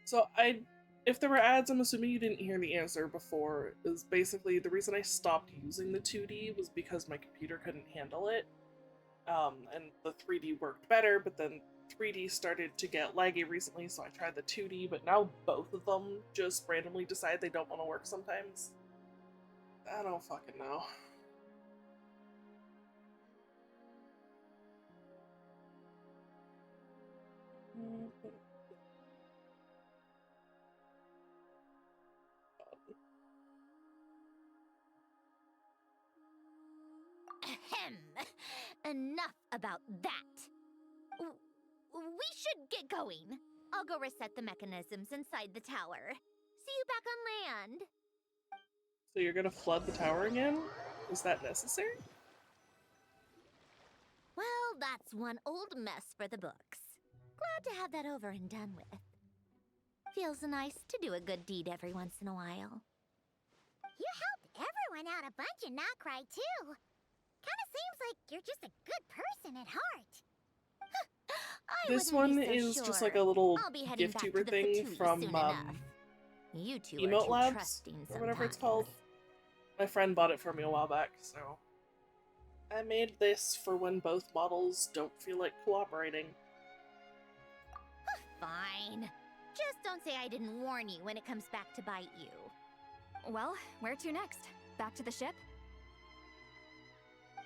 So if there were ads, I'm assuming you didn't hear the answer before. Is basically the reason I stopped using the 2D was because my computer couldn't handle it. And the 3D worked better, but then 3D started to get laggy recently, so I tried the 2D, but now both of them just randomly decide they don't want to work sometimes. I don't fucking know. Ahem. Enough about that. We should get going. I'll go reset the mechanisms inside the tower. See you back on land. So you're gonna flood the tower again? Is that necessary? Well, that's one old mess for the books. Glad to have that over and done with. Feels nice to do a good deed every once in a while. You helped everyone out a bunch and not cry too. Kinda seems like you're just a good person at heart. This wouldn't one be so is just sure. like a little I'll be heading back to gift-tuber the thing Fatui from soon enough. You two are Emote too Labs, trusting or whatever it's sometimes. called. My friend bought it for me a while back, so I made this for when both models don't feel like cooperating. Fine. Just don't say I didn't warn you when it comes back to bite you. Well, where to next? Back to the ship?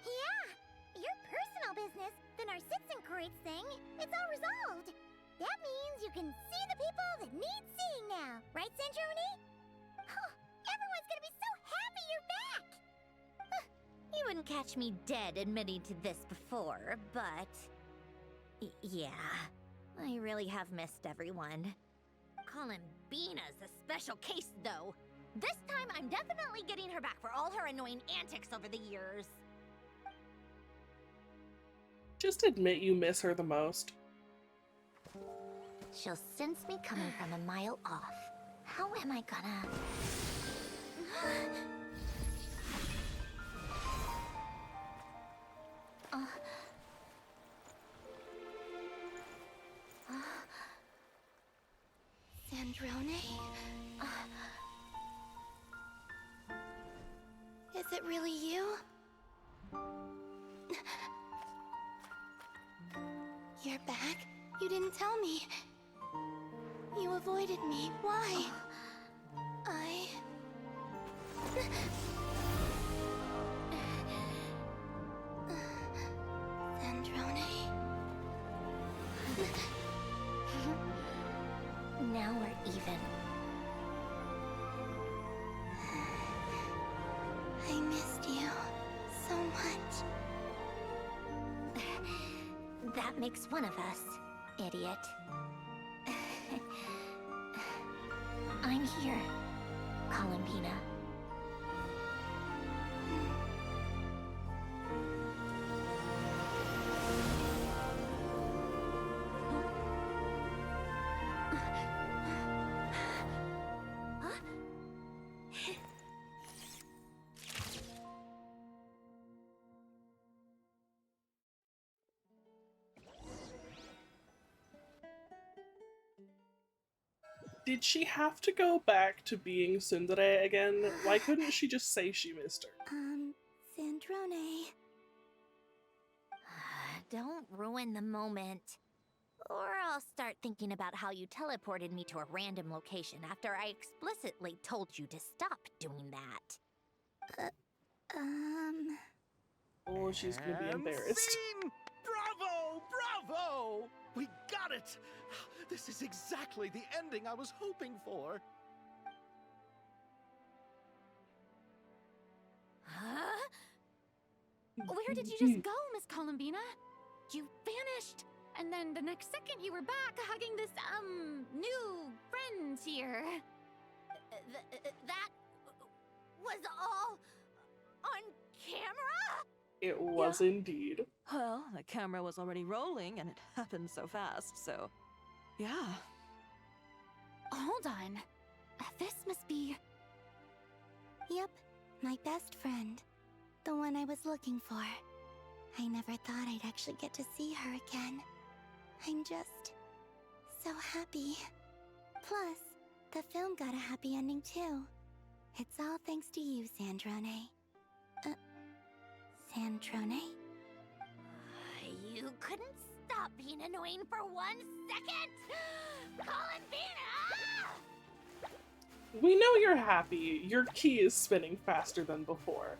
Yeah, your personal business, the Narcitsan thing, it's all resolved. That means you can see the people that need seeing now, right, Centrone? Oh, everyone's gonna be so happy you're back! You wouldn't catch me dead admitting to this before, but... yeah, I really have missed everyone. Columbina's a special case, though. This time, I'm definitely getting her back for all her annoying antics over the years. Just admit you miss her the most. She'll sense me coming from a mile off. How am I gonna... Sandrone? Is it really you? You're back? You didn't tell me. You avoided me. Why? Sandrone? Now we're even. I missed you so much. That makes one of us, idiot. I'm here, Columbina. Did she have to go back to being Tsundere again? Why couldn't she just say she missed her? Sandrone. Don't ruin the moment. Or I'll start thinking about how you teleported me to a random location after I explicitly told you to stop doing that. Oh, she's gonna be And embarrassed. scene! Bravo! Bravo! We got it! This is exactly the ending I was hoping for. Huh? Where did you just go, Miss Columbina? You vanished, and then the next second you were back hugging this, new friend here. That was all on camera? It was indeed. Well, the camera was already rolling and it happened so fast, so. Yeah. Hold on. This must be. Yep, my best friend. The one I was looking for. I never thought I'd actually get to see her again. I'm just so happy. Plus, the film got a happy ending too. It's all thanks to you, Sandrone. Sandrone? You couldn't stop being annoying for 1 second? Columbina! We know you're happy. Your key is spinning faster than before.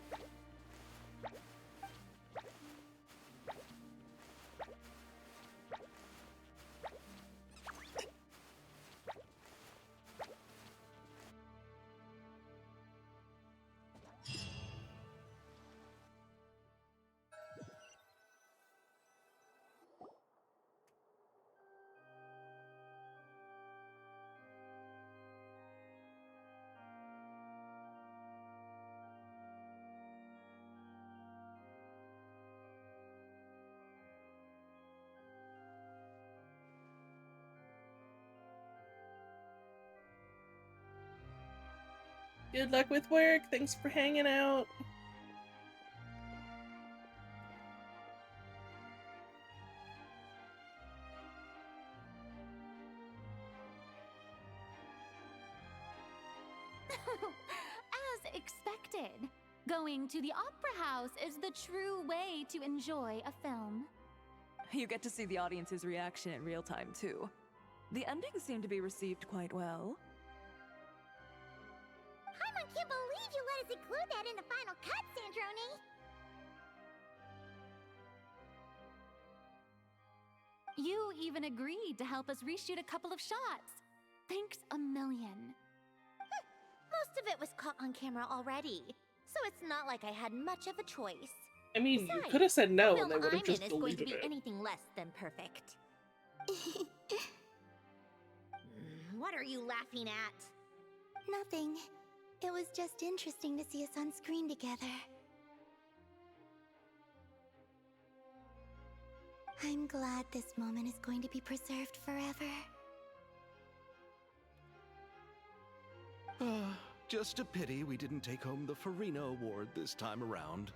Good luck with work. Thanks for hanging out. As expected, going to the opera house is the true way to enjoy a film. You get to see the audience's reaction in real time, too. The ending seemed to be received quite well. Paimon can't believe you let us include that in the final cut, Sandrone! You even agreed to help us reshoot a couple of shots. Thanks a million. Most of it was caught on camera already, so it's not like I had much of a choice. I mean, you Besides, could have said no the and they film would have I'm just in is going to deleted be it. anything less than perfect. What are you laughing at? Nothing. It was just interesting to see us on screen together. I'm glad this moment is going to be preserved forever. Just a pity we didn't take home the Farina Award this time around.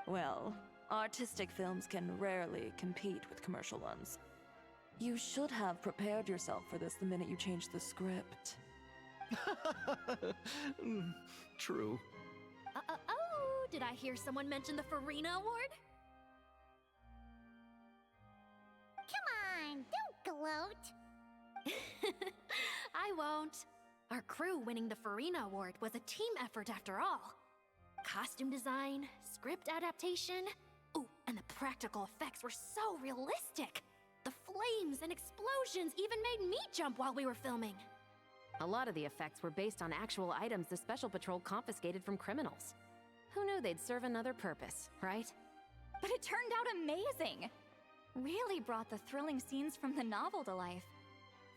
Well, artistic films can rarely compete with commercial ones. You should have prepared yourself for this the minute you changed the script. True. Oh, did I hear someone mention the Farina Award? Come on, don't gloat! I won't. Our crew winning the Farina Award was a team effort after all. Costume design, script adaptation. Ooh, and the practical effects were so realistic. The flames and explosions even made me jump while we were filming. A lot of the effects were based on actual items the Special Patrol confiscated from criminals. Who knew they'd serve another purpose, right? But it turned out amazing. Really brought the thrilling scenes from the novel to life.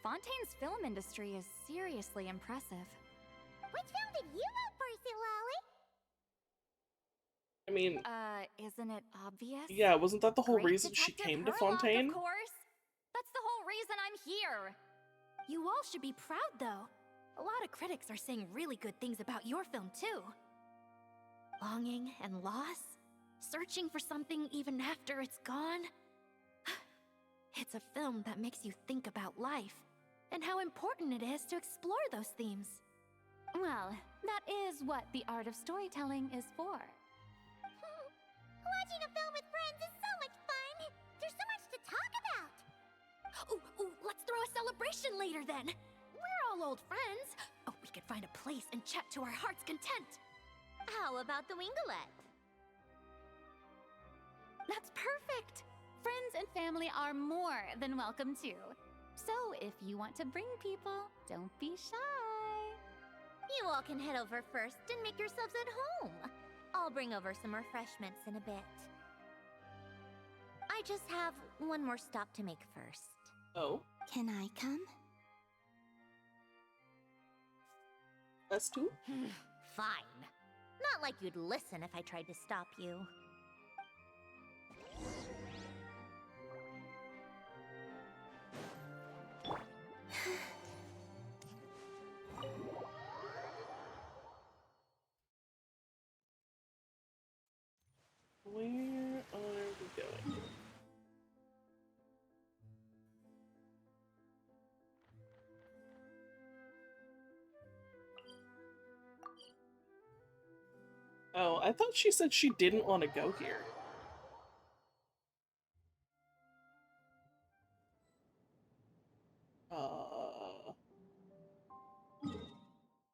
Fontaine's film industry is seriously impressive. Which film did you vote for, Silali? I mean, Isn't it obvious? yeah, wasn't that the whole Great reason she Detective came to Herlock, Fontaine? Of course. That's the whole reason I'm here. You all should be proud, though. A lot of critics are saying really good things about your film, too. Longing and loss, searching for something even after it's gone. It's a film that makes you think about life and how important it is to explore those themes. Well, that is what the art of storytelling is for. Watching a film with friends is so much fun! There's so much to talk about! Ooh, let's throw a celebration later then! We're all old friends! Oh, we could find a place and chat to our heart's content! How about the Winglet? That's perfect! Friends and family are more than welcome too. So if you want to bring people, don't be shy. You all can head over first and make yourselves at home. I'll bring over some refreshments in a bit. I just have one more stop to make first. Oh, Can I come? us too? Fine. Not like you'd listen if I tried to stop you. Where are we going? Oh, I thought she said she didn't want to go here.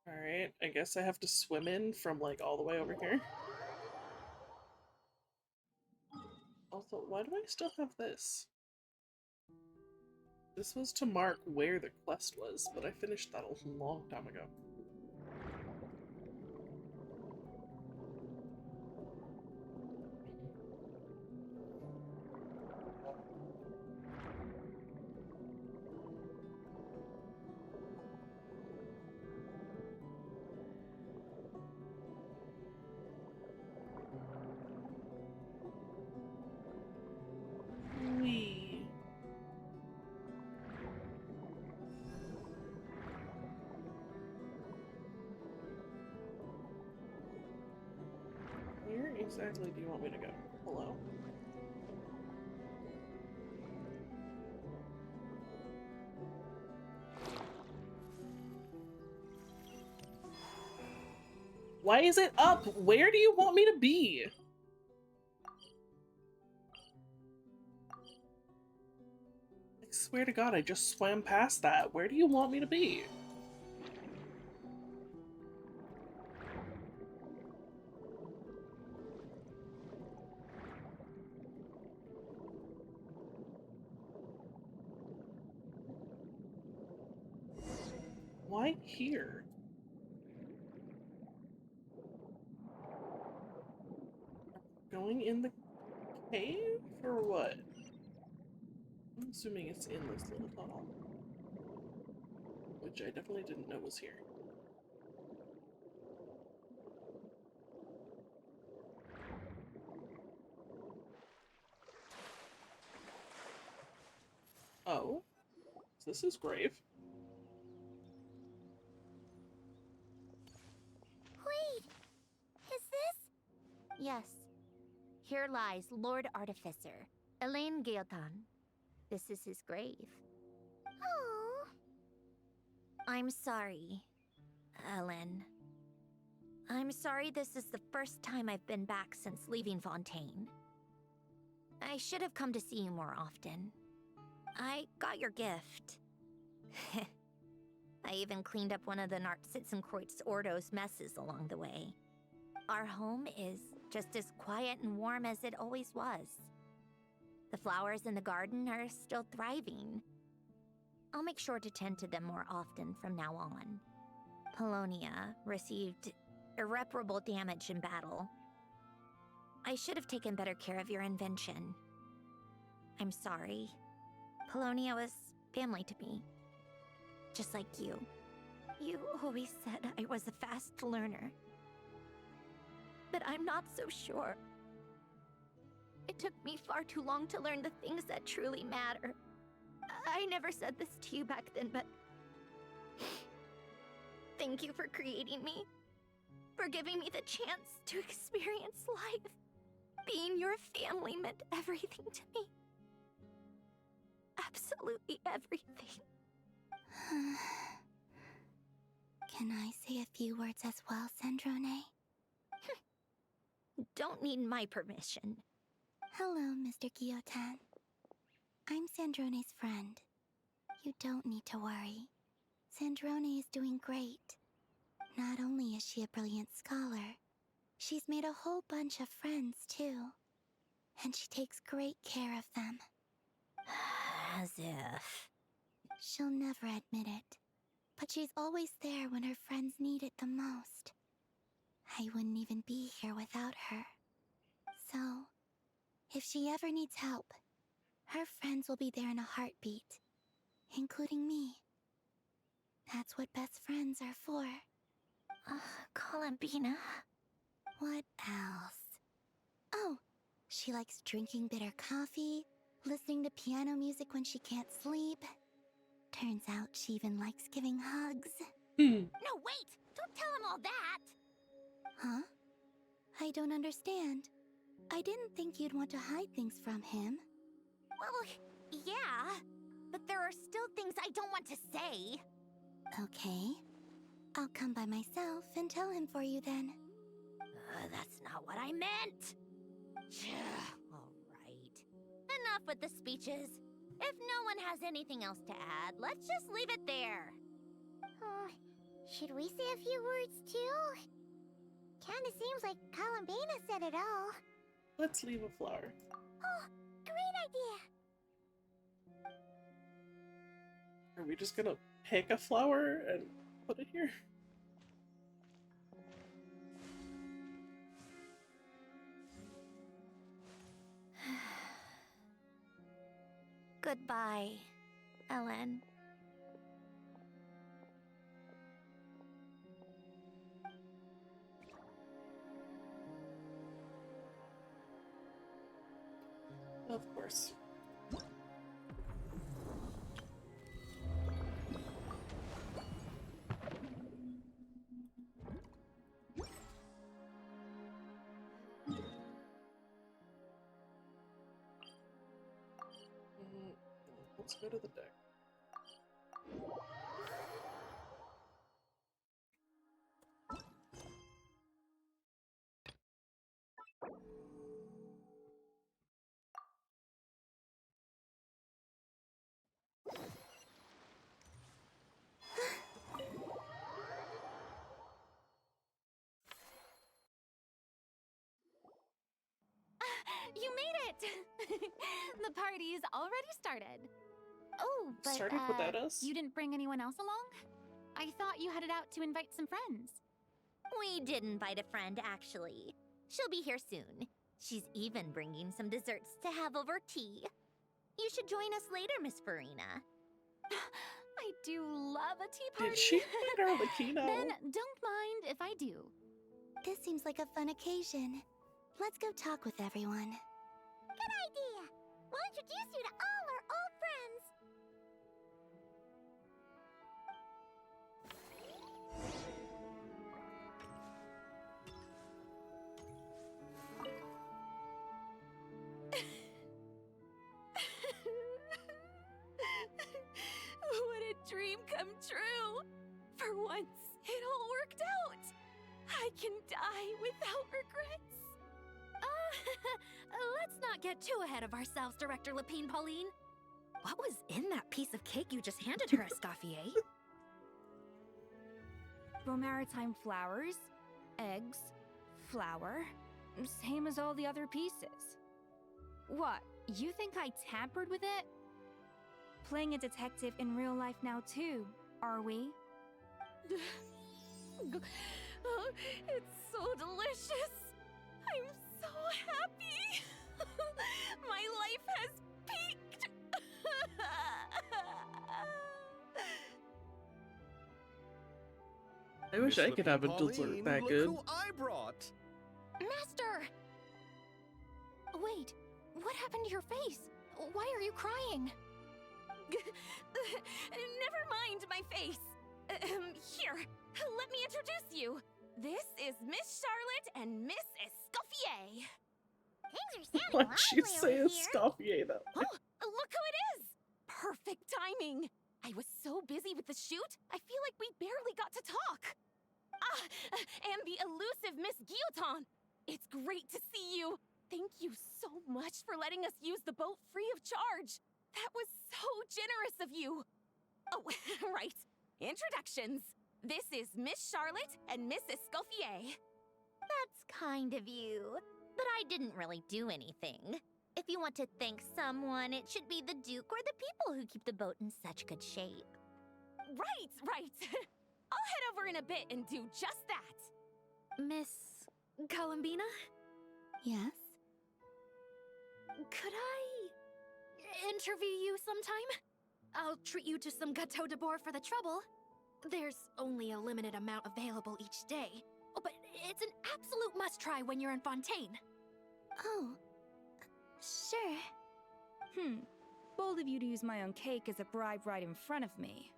Alright, I guess I have to swim in from, like, all the way over here. Also, why do I still have this? This was to mark where the quest was, but I finished that a long time ago. Wee. Where exactly do you want me to go? Hello? Why is it up? Where do you want me to be? I swear to God, I just swam past that. Where do you want me to be? Why here? Going in the cave or what? I'm assuming it's in this little tunnel. Which I definitely didn't know was here. Oh. This is grave. Wait! Is this? Yes. Here lies Lord Artificer, Elaine Gaeltan. This is his grave. Oh. I'm sorry, Ellen. I'm sorry this is the first time I've been back since leaving Fontaine. I should have come to see you more often. I got your gift. I even cleaned up one of the Nartsitzenkreuz Ordo's messes along the way. Our home is just as quiet and warm as it always was. The flowers in the garden are still thriving. I'll make sure to tend to them more often from now on. Polonia received irreparable damage in battle. I should have taken better care of your invention. I'm sorry. Polonia was family to me. Just like you. You always said I was a fast learner. But I'm not so sure. It took me far too long to learn the things that truly matter. I never said this to you back then, but... Thank you for creating me. For giving me the chance to experience life. Being your family meant everything to me. Absolutely everything. Can I say a few words as well, Sandrone? Don't need my permission. Hello, Mr. Guillotin. I'm Sandrone's friend. You don't need to worry. Sandrone is doing great. Not only is she a brilliant scholar, she's made a whole bunch of friends, too. And she takes great care of them. As if... She'll never admit it, but she's always there when her friends need it the most. I wouldn't even be here without her. So, if she ever needs help, her friends will be there in a heartbeat, including me. That's what best friends are for. Columbina. What else? Oh, she likes drinking bitter coffee, listening to piano music when she can't sleep. Turns out she even likes giving hugs. No, wait! Don't tell him all that! Huh? I don't understand. I didn't think you'd want to hide things from him. Well, yeah, but there are still things I don't want to say. Okay. I'll come by myself and tell him for you then. That's not what I meant! Alright. Enough with the speeches. If no one has anything else to add, let's just leave it there. Should we say a few words too? Kinda seems like Columbina said it all. Let's leave a flower. Oh, great idea! Are we just gonna pick a flower and put it here? Goodbye, Ellen. Of course. Let's go to the deck. You made it! The party's already started. Oh, but, Started without us? You didn't bring anyone else along? I thought you headed out to invite some friends. We did invite a friend, actually. She'll be here soon. She's even bringing some desserts to have over tea. You should join us later, Miss Farina. I do love a tea party. Did she find Arlecchino? Then don't mind if I do. This seems like a fun occasion. Let's go talk with everyone. Good idea! We'll introduce you to all our old friends. What a dream come true! For once, it all worked out! I can die without regrets. Let's not get too ahead of ourselves, Director Lapine Pauline. What was in that piece of cake you just handed her, Escoffier? Maritime flowers, eggs, flour, same as all the other pieces. What, you think I tampered with it? Playing a detective in real life now too, are we? Oh, it's so delicious! I'm so happy! My life has peaked! I wish I could have a Pauline, dessert that look good. who I brought! Master! Wait, what happened to your face? Why are you crying? Never mind my face. Here, let me introduce you. This is Miss Charlotte and Miss Escoffier. Things are sounding Why'd she lively say over here. Escoffier that way? Oh, look who it is! Perfect timing. I was so busy with the shoot, I feel like we barely got to talk. And the elusive Miss Guillotin. It's great to see you. Thank you so much for letting us use the boat free of charge. That was so generous of you. Oh, right. Introductions. This is Miss Charlotte and Miss Escoffier. That's kind of you. But I didn't really do anything. If you want to thank someone, it should be the Duke or the people who keep the boat in such good shape. Right. I'll head over in a bit and do just that. Miss Columbina? Yes? Could I interview you sometime? I'll treat you to some gâteau de bord for the trouble. There's only a limited amount available each day. Oh, but it's an absolute must-try when you're in Fontaine. Oh, sure. Bold of you to use my own cake as a bribe right in front of me.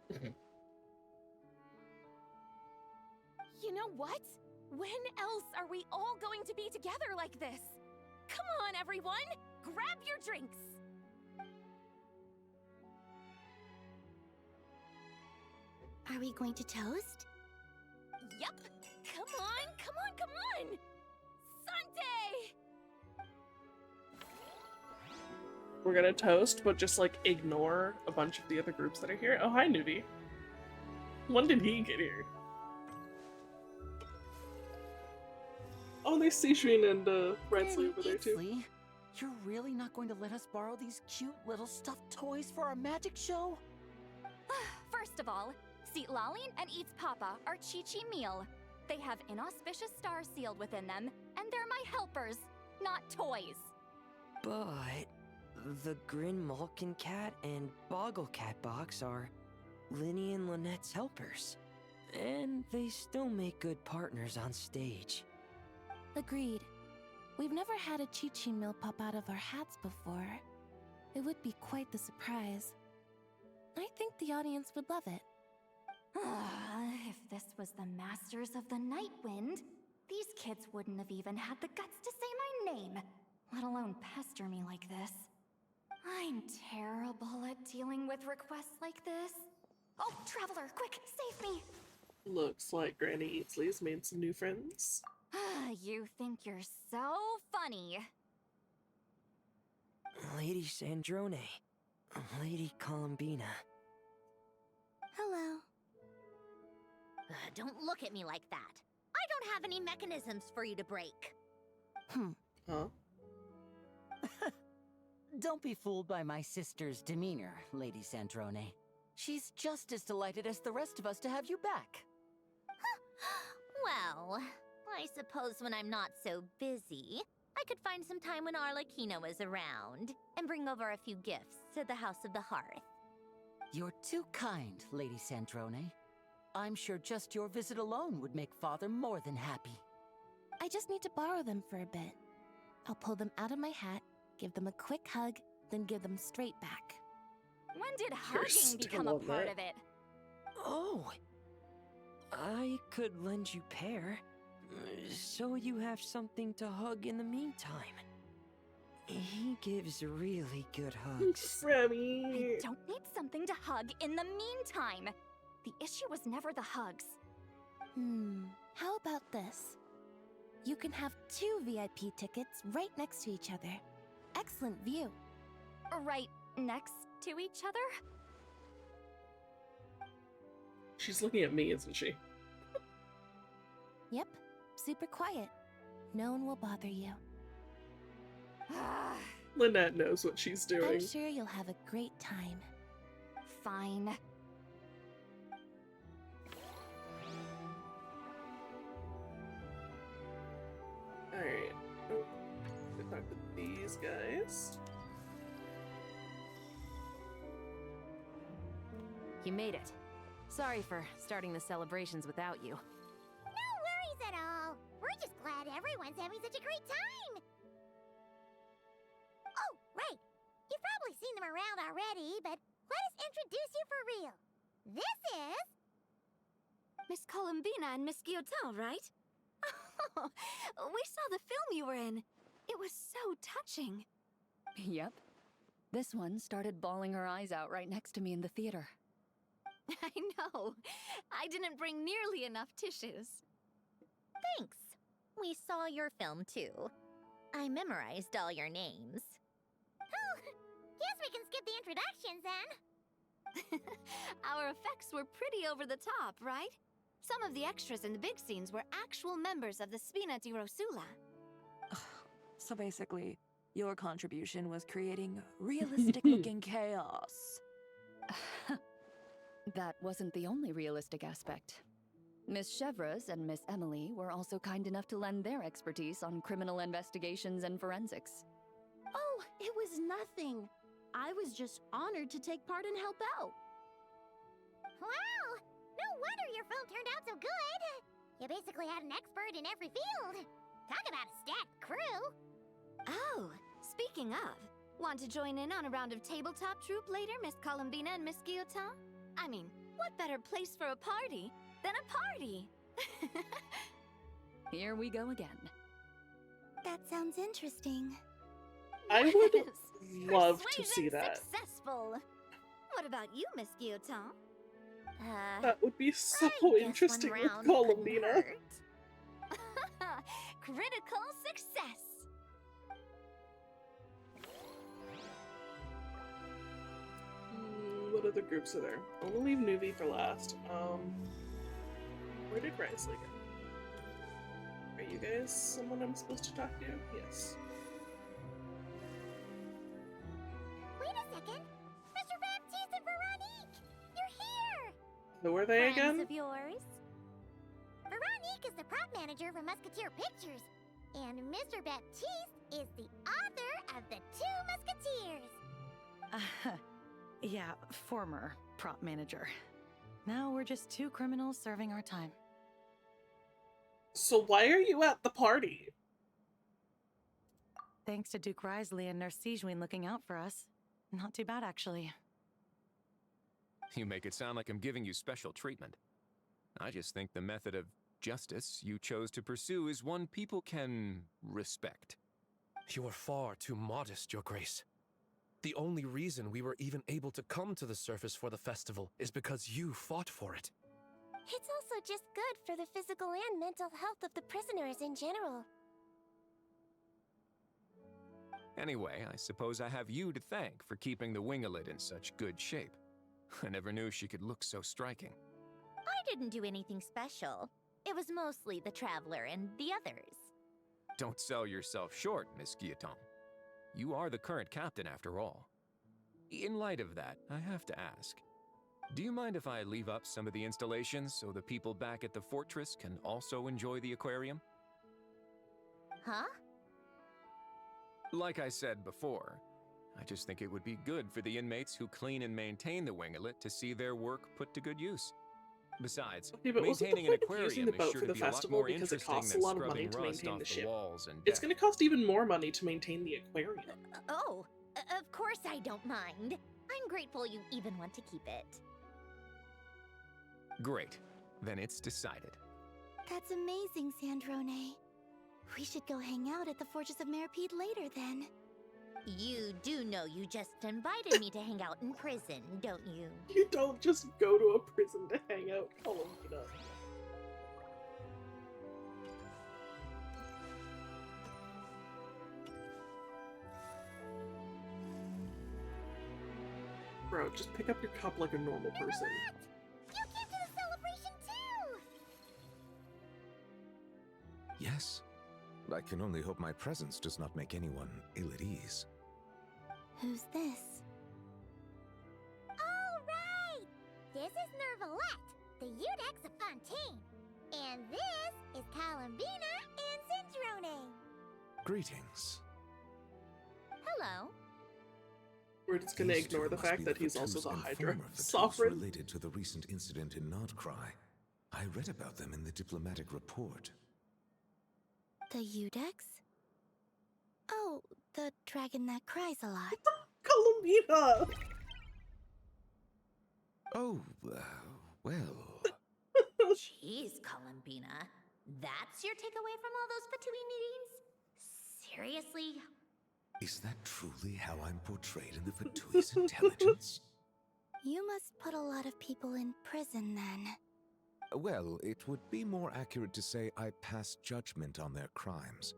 You know what? When else are we all going to be together like this? Come on, everyone! Grab your drinks! Are we going to toast? Yep! Come on! Sunday! We're gonna toast, but just like ignore a bunch of the other groups that are here. Oh, hi, Nudie. When did he get here? Oh, there's Seishin and Redsley over there too. Eatsley, you're really not going to let us borrow these cute little stuffed toys for our magic show? First of all, Seat Lalin and Eats Papa are Chi-Chi meal. They have inauspicious stars sealed within them, and they're my helpers, not toys. But the Grin Malkin Cat and Boggle Cat box are Linny and Lynette's helpers. And they still make good partners on stage. Agreed. We've never had a Chi-Chi meal pop out of our hats before. It would be quite the surprise. I think the audience would love it. If this was the Masters of the Night Wind, these kids wouldn't have even had the guts to say my name, let alone pester me like this. I'm terrible at dealing with requests like this. Oh, Traveler, quick, save me! Looks like Granny Eatsley's made some new friends. You think you're so funny. Lady Sandrone. Lady Columbina. Hello. Don't look at me like that. I don't have any mechanisms for you to break. Huh? Don't be fooled by my sister's demeanor, Lady Sandrone. She's just as delighted as the rest of us to have you back. Well, I suppose when I'm not so busy, I could find some time when Arlecchino is around and bring over a few gifts to the House of the Hearth. You're too kind, Lady Sandrone. I'm sure just your visit alone would make Father more than happy. I just need to borrow them for a bit. I'll pull them out of my hat, give them a quick hug, then give them straight back. When did hugging become a part of it? Oh! I could lend you pair, so you have something to hug in the meantime. He gives really good hugs. I don't need something to hug in the meantime. The issue was never the hugs. How about this? You can have 2 VIP tickets right next to each other. Excellent view. Right next to each other? She's looking at me, isn't she? Yep, super quiet. No one will bother you. Lynette knows what she's doing. I'm sure you'll have a great time. Fine. Alright. Let's talk to these guys. You made it. Sorry for starting the celebrations without you. No worries at all. We're just glad everyone's having such a great time. Oh, right. You've probably seen them around already, but let us introduce you for real. This is... Miss Columbina and Miss Guillotin, right? We saw the film you were in. It was so touching. Yep. This one started bawling her eyes out right next to me in the theater. I know. I didn't bring nearly enough tissues. Thanks. We saw your film too. I memorized all your names. Oh, guess we can skip the introductions then. Our effects were pretty over the top, right? Some of the extras in the big scenes were actual members of the Spina di Rosula. So basically, your contribution was creating realistic-looking chaos. That wasn't the only realistic aspect. Miss Chevreuse and Miss Emily were also kind enough to lend their expertise on criminal investigations and forensics. Oh, it was nothing. I was just honored to take part and help out. Wow! No wonder your film turned out so good! You basically had an expert in every field. Talk about a stacked crew! Oh, speaking of, want to join in on a round of tabletop troupe later, Miss Columbina and Miss Guillotin? I mean, what better place for a party than a party? Here we go again. That sounds interesting. I would love to see that. Successful. What about you, Miss Guillotin? That would be so interesting with round Columbina. Critical success. What other groups are there? I'm gonna leave Nuvi for last. Where did Risley go? Are you guys someone I'm supposed to talk to? Yes. Wait a second! Mr. Baptiste and Veronique! You're here! Who are they Friends again? of yours? Veronique is the prop manager for Musketeer Pictures, and Mr. Baptiste is the author of The Two Musketeers. Yeah, former prop manager. Now we're just two criminals serving our time. So why are you at the party? Thanks to Duke Risley and Nurse Sigewin looking out for us. Not too bad, actually. You make it sound like I'm giving you special treatment. I just think the method of justice you chose to pursue is one people can respect. You are far too modest, Your Grace. The only reason we were even able to come to the surface for the festival is because you fought for it. It's also just good for the physical and mental health of the prisoners in general. Anyway, I suppose I have you to thank for keeping the Winglet in such good shape. I never knew she could look so striking. I didn't do anything special. It was mostly the Traveler and the others. Don't sell yourself short, Miss Guillotin. You are the current captain, after all. In light of that, I have to ask, do you mind if I leave up some of the installations so the people back at the fortress can also enjoy the aquarium? Huh? Like I said before, I just think it would be good for the inmates who clean and maintain the Winglet to see their work put to good use. Besides, Okay, but wasn't the maintaining an point of using aquarium the boat is sure for to the be a lot festival more because it interesting costs a than lot of money scrubbing to rust maintain off the the ship? walls and It's deck. gonna cost even more money to maintain the aquarium. Oh, of course I don't mind. I'm grateful you even want to keep it. Great. Then it's decided. That's amazing, Sandrone. We should go hang out at the Fortress of Meripede later then. You do know you just invited me to hang out in prison, don't you? You don't just go to a prison to hang out, Columbina. Bro, just pick up your cup like a normal person. You came to the celebration too! Yes. I can only hope my presence does not make anyone ill at ease. Who's this? All right! This is Nervalette, the Eudex of Fontaine. And this is Columbina and Cendrone. Greetings. Hello. We're just gonna These ignore two the must fact fact be that he's also Fatu's the and Hydra former Fatu's sovereign. related to the recent incident in Nordcry. I read about them in the diplomatic report. The Eudex? Oh, the dragon that cries a lot. Columbina! Oh, well. Jeez, Columbina. That's your takeaway from all those Fatui meetings? Seriously? Is that truly how I'm portrayed in the Fatui's intelligence? You must put a lot of people in prison then. Well, it would be more accurate to say I pass judgment on their crimes.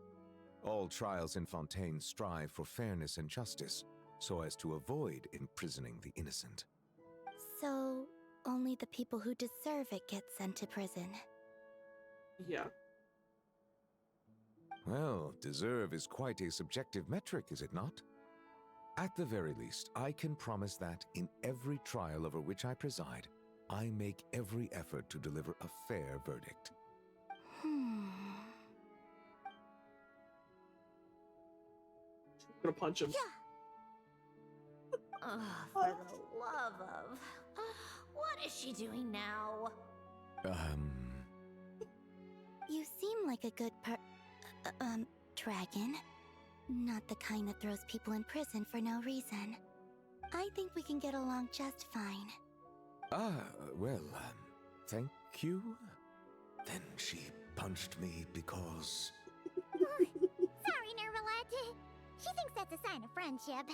All trials in Fontaine strive for fairness and justice, so as to avoid imprisoning the innocent. So, only the people who deserve it get sent to prison. Yeah. Well, deserve is quite a subjective metric, is it not? At the very least, I can promise that in every trial over which I preside, I make every effort to deliver a fair verdict. I'm gonna punch him. Oh, for the love of... What is she doing now? You seem like a good dragon. Not the kind that throws people in prison for no reason. I think we can get along just fine. Well, thank you. Then she punched me because... Sorry, Nervalette. She thinks that's a sign of friendship.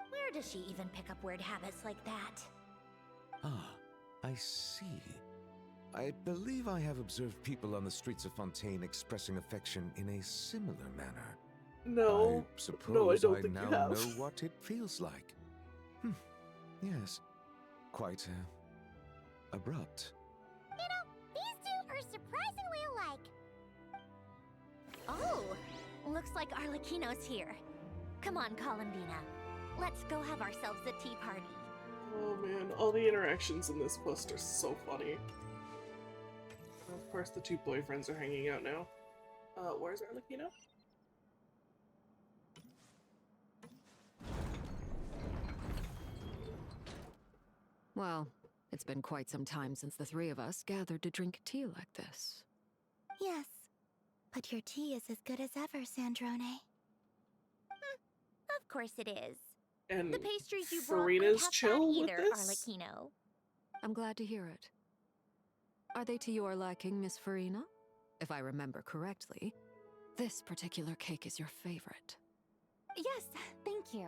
Where does she even pick up weird habits like that? Ah, I see. I believe I have observed people on the streets of Fontaine expressing affection in a similar manner. No. I suppose No, I don't I think now you have. know what it feels like. Yes. Quite, abrupt. You know, these two are surprisingly alike. Oh, looks like Arlecchino's here. Come on, Columbina. Let's go have ourselves a tea party. Oh man, all the interactions in this quest are so funny. Of course, the two boyfriends are hanging out now. Where's Arlecchino? Well, it's been quite some time since the three of us gathered to drink tea like this. Yes, but your tea is as good as ever, Sandrone. Of course it is. And the pastries you brought Furina's aren't half chill bad with either, this? Arlecchino. I'm glad to hear it. Are they to your liking, Miss Furina? If I remember correctly, this particular cake is your favorite. Yes, thank you.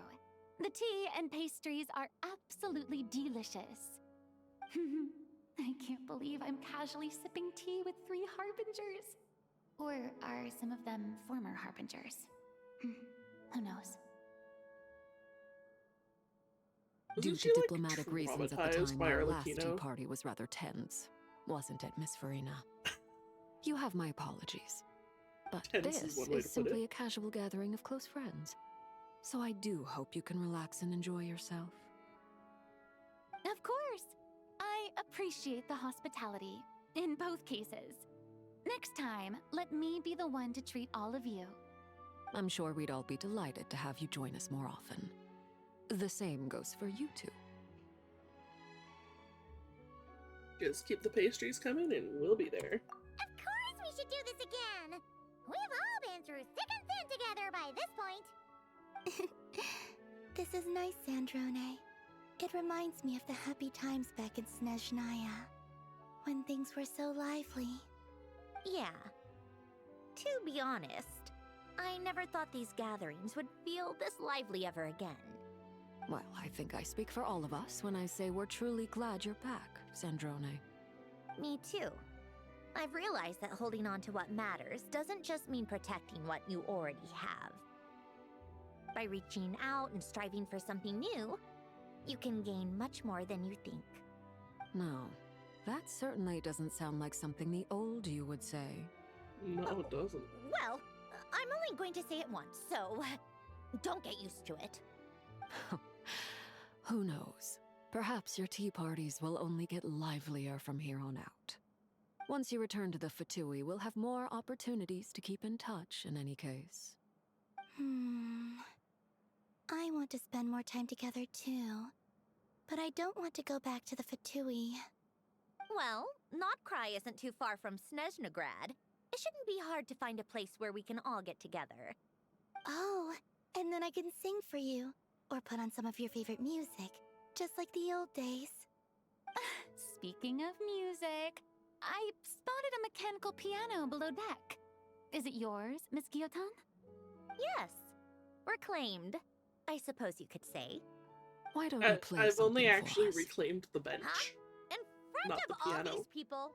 The tea and pastries are absolutely delicious. I can't believe I'm casually sipping tea with 3 harbingers. Or are some of them former harbingers? Who knows? Due Isn't to she, like, diplomatic reasons at the traumatized time, by our last tea Arlecchino? party was rather tense. Wasn't it, Miss Farina? You have my apologies. But Tense is this one way is to put simply it. a casual gathering of close friends. So I do hope you can relax and enjoy yourself. Of course! I appreciate the hospitality, in both cases. Next time, let me be the one to treat all of you. I'm sure we'd all be delighted to have you join us more often. The same goes for you two. Just keep the pastries coming and we'll be there. Of course we should do this again! We've all been through thick and thin together by this point. This is nice, Sandrone. It reminds me of the happy times back in Snezhnaya, when things were so lively. Yeah. To be honest, I never thought these gatherings would feel this lively ever again. Well, I think I speak for all of us when I say we're truly glad you're back, Sandrone. Me too. I've realized that holding on to what matters doesn't just mean protecting what you already have. By reaching out and striving for something new, you can gain much more than you think. No, that certainly doesn't sound like something the old you would say. No, it doesn't. Well, I'm only going to say it once, so don't get used to it. Who knows? Perhaps your tea parties will only get livelier from here on out. Once you return to the Fatui, we'll have more opportunities to keep in touch in any case. I want to spend more time together too. But I don't want to go back to the Fatui. Well, Notcry isn't too far from Snezhnograd. It shouldn't be hard to find a place where we can all get together. Oh, and then I can sing for you. Or put on some of your favorite music. Just like the old days. Speaking of music, I spotted a mechanical piano below deck. Is it yours, Miss Guillotin? Yes. Reclaimed. I suppose you could say. Why don't you play I've only something for actually us? reclaimed the bench. In front Not of the all piano. these people?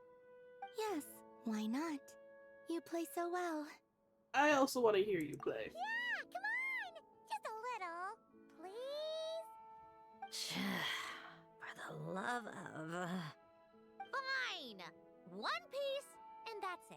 Yes, why not? You play so well. I also want to hear you play. Yeah, come on! Just a little, please? For the love of... Fine! One piece, and that's it.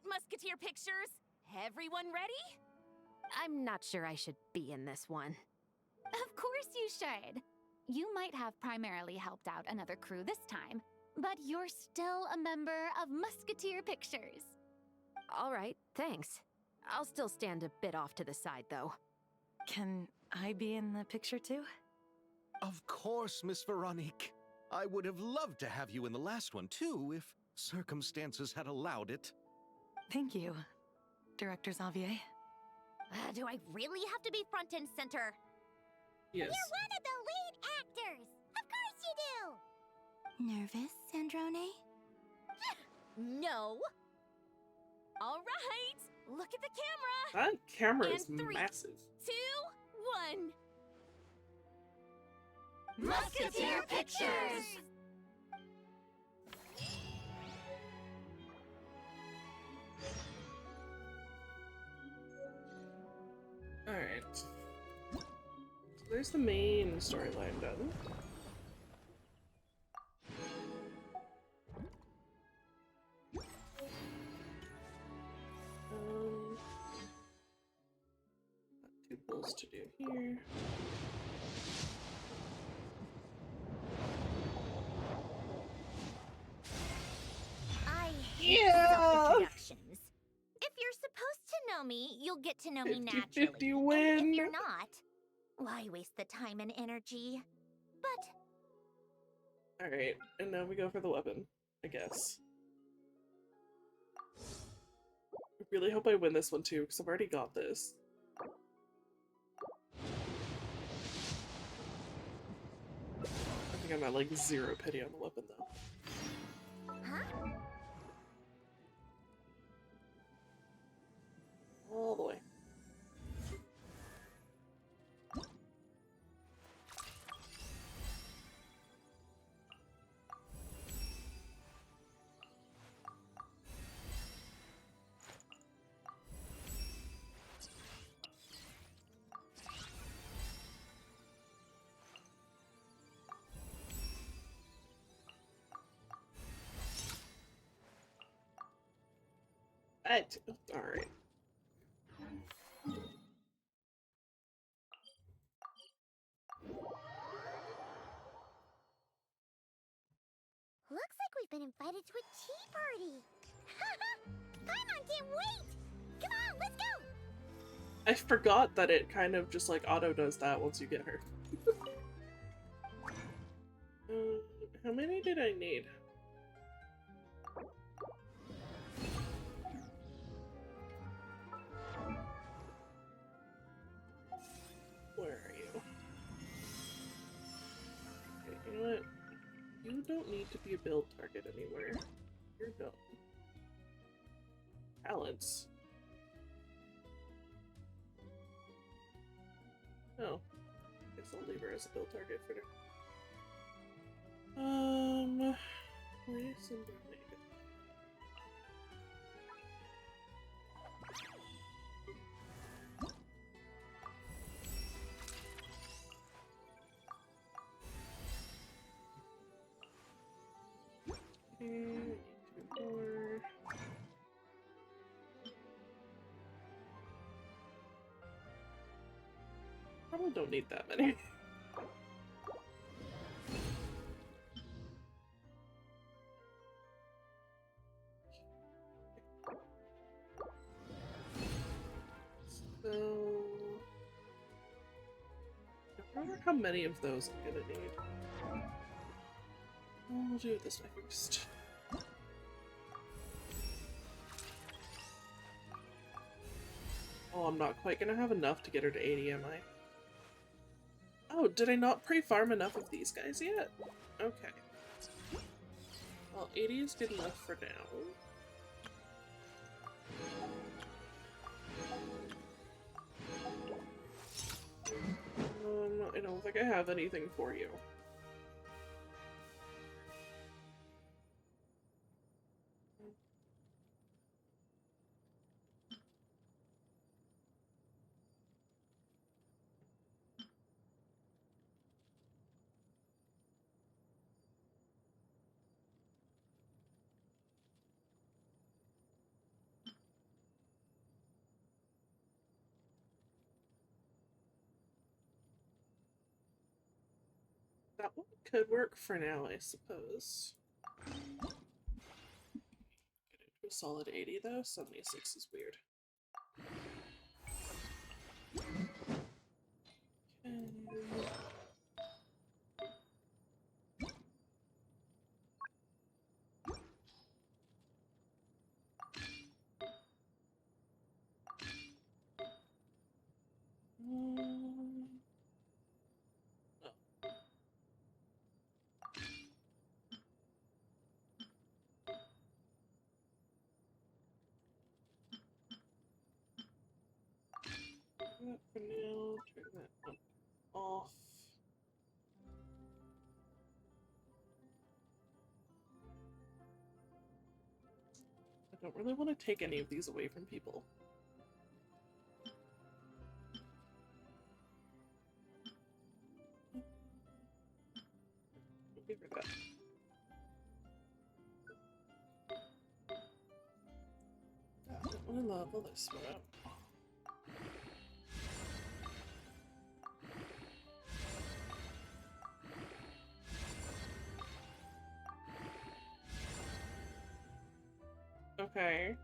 Musketeer Pictures! Everyone ready? I'm not sure I should be in this one. Of course you should. You might have primarily helped out another crew this time, but you're still a member of Musketeer Pictures. All right, thanks. I'll still stand a bit off to the side, though. Can I be in the picture too? Of course, Miss Veronique. I would have loved to have you in the last one too, if circumstances had allowed it. Thank you, Director Xavier. Do I really have to be front and center? Yes. You're one of the lead actors! Of course you do! Nervous, Sandrone? No. All right, look at the camera. That camera is And 3, massive. 2, 1. Musketeer Pictures! Alright. So there's the main storyline done. Got 2 pulls to do here. I hate self-introductions. If you're supposed to know me, you'll get to know me 50-50 naturally. win. And if you're not, why waste the time and energy? But Alright, and now we go for the weapon, I guess. I really hope I win this one too, because I've already got this. I think I'm at like 0 pity on the weapon though. Huh? All the way. Alright. Look Looks like we've been invited to a tea party. Paimon can't wait! Come on, let's go! I forgot that it kind of just like auto does that once you get her. How many did I need? Where are you? Okay, you know what? You don't need to be a build target anywhere. You're done. Talents. Oh. Guess I'll leave her as a build target for now. Where's somebody? Probably don't need that many. So, I wonder how many of those I'm gonna need. We'll do it this way first. Oh, I'm not quite gonna have enough to get her to 80, am I? Oh, did I not pre-farm enough of these guys yet? Okay. Well, 80 is good enough for now. I don't think I have anything for you. That one could work for now, I suppose. Get into a solid 80 though. 76 is weird. Okay. That for now, turn that up off. I don't really want to take any of these away from people. Give her that. I don't want to level this one up. Okay.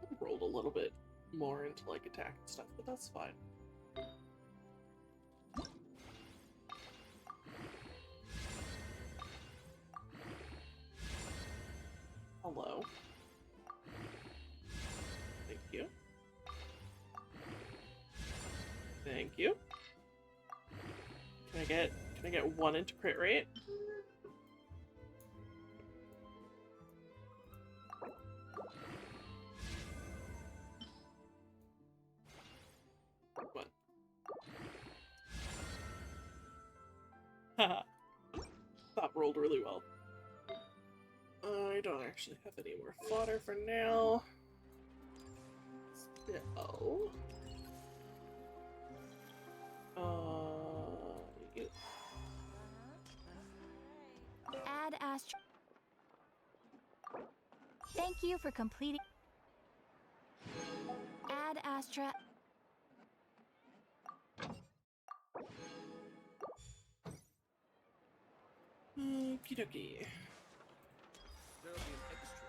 I rolled a little bit more into like attack and stuff, but that's fine. Hello. Thank you. Thank you. Can I get one into crit rate? What? Haha. That rolled really well. I don't actually have any more fodder for now. So... you. Add Astra. Thank you for completing. Add Astra. Okie dokie. There'll be an extra.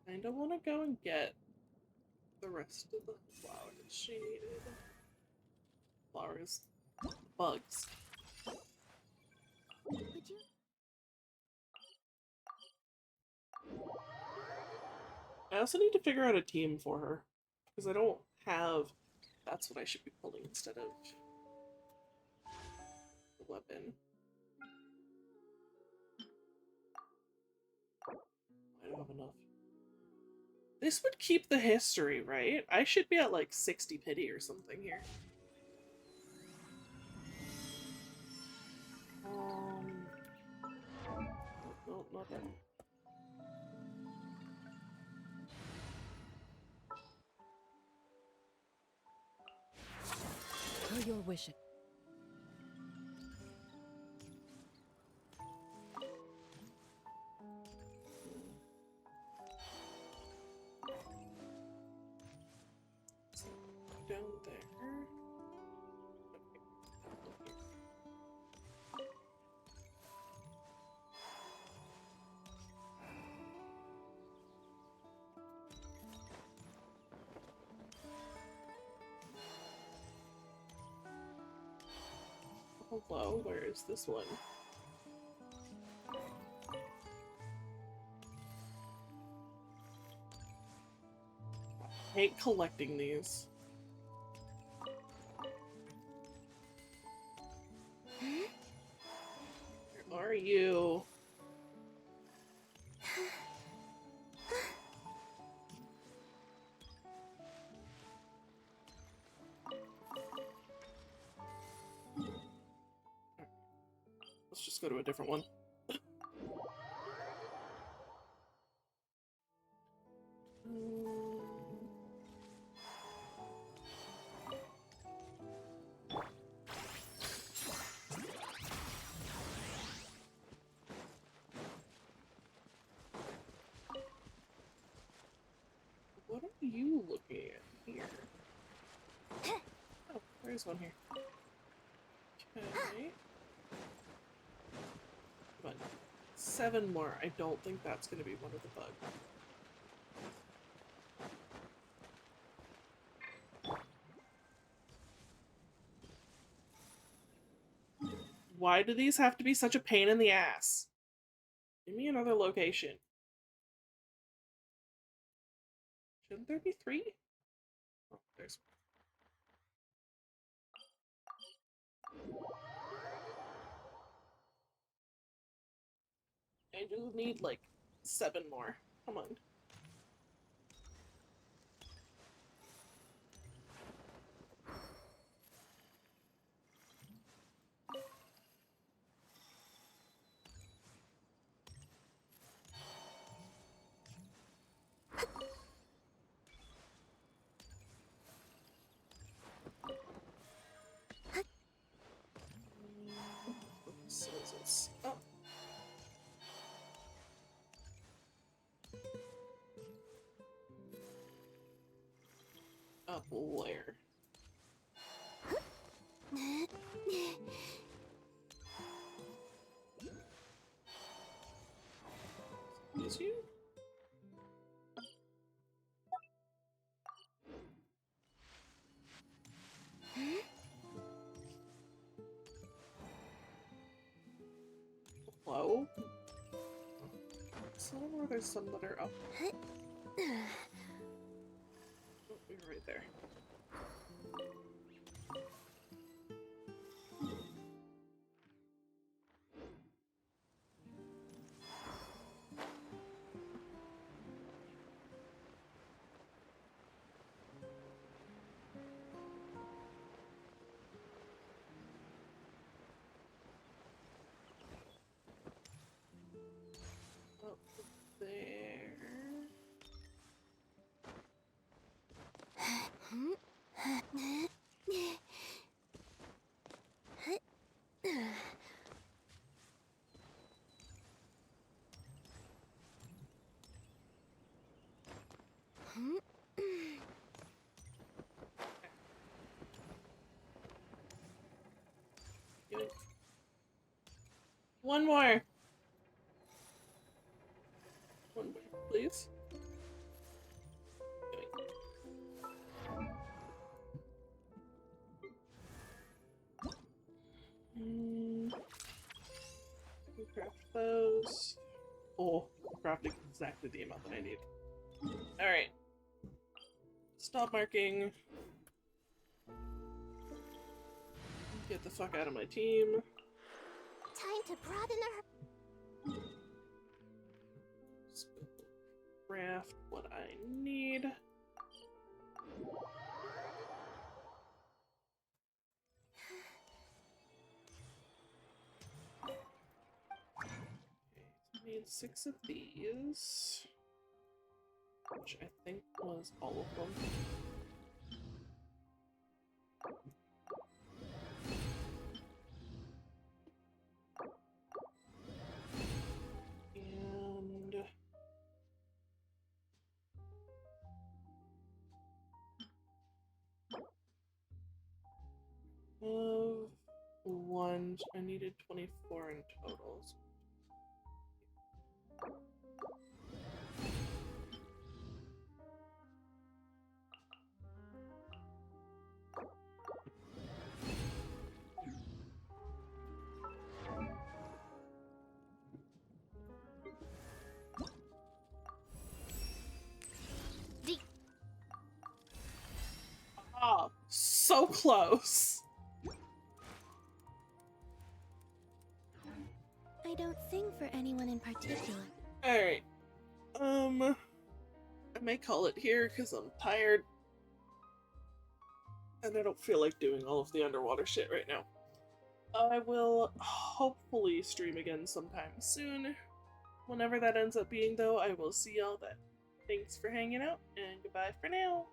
Kinda wanna go and get the rest of the flowers she needed. Flowers. Bugs. Would you? I also need to figure out a team for her. Because I don't have... That's what I should be pulling instead of the weapon. I don't have enough. This would keep the history, right? I should be at like 60 pity or something here. No, not that. Per your wishes. Down there. Hello, where is this one? I hate collecting these. Where are you? Let's just go to a different one. What are you looking at here? Oh, there's one here. Okay. But 7 more. I don't think that's going to be one of the bugs. Why do these have to be such a pain in the ass? Give me another location. Shouldn't there be 3? Oh, there's I do need like 7 more. Come on. So is this up? Up where? Is you? Hello? Somewhere there's some that are up. Oh, you're right there. Up there. Give it. One more. One more, please. Craft those. Oh, crafting exactly the amount that I need. Alright. Stop marking. Get the fuck out of my team. Time to broaden our... Craft what I need. Need 6 of these, which I think was all of them. And one, I needed 24 in totals. Ah, so close. I don't sing for anyone in particular. Alright. I may call it here because I'm tired. And I don't feel like doing all of the underwater shit right now. I will hopefully stream again sometime soon. Whenever that ends up being, though, I will see y'all then. Thanks for hanging out, and goodbye for now.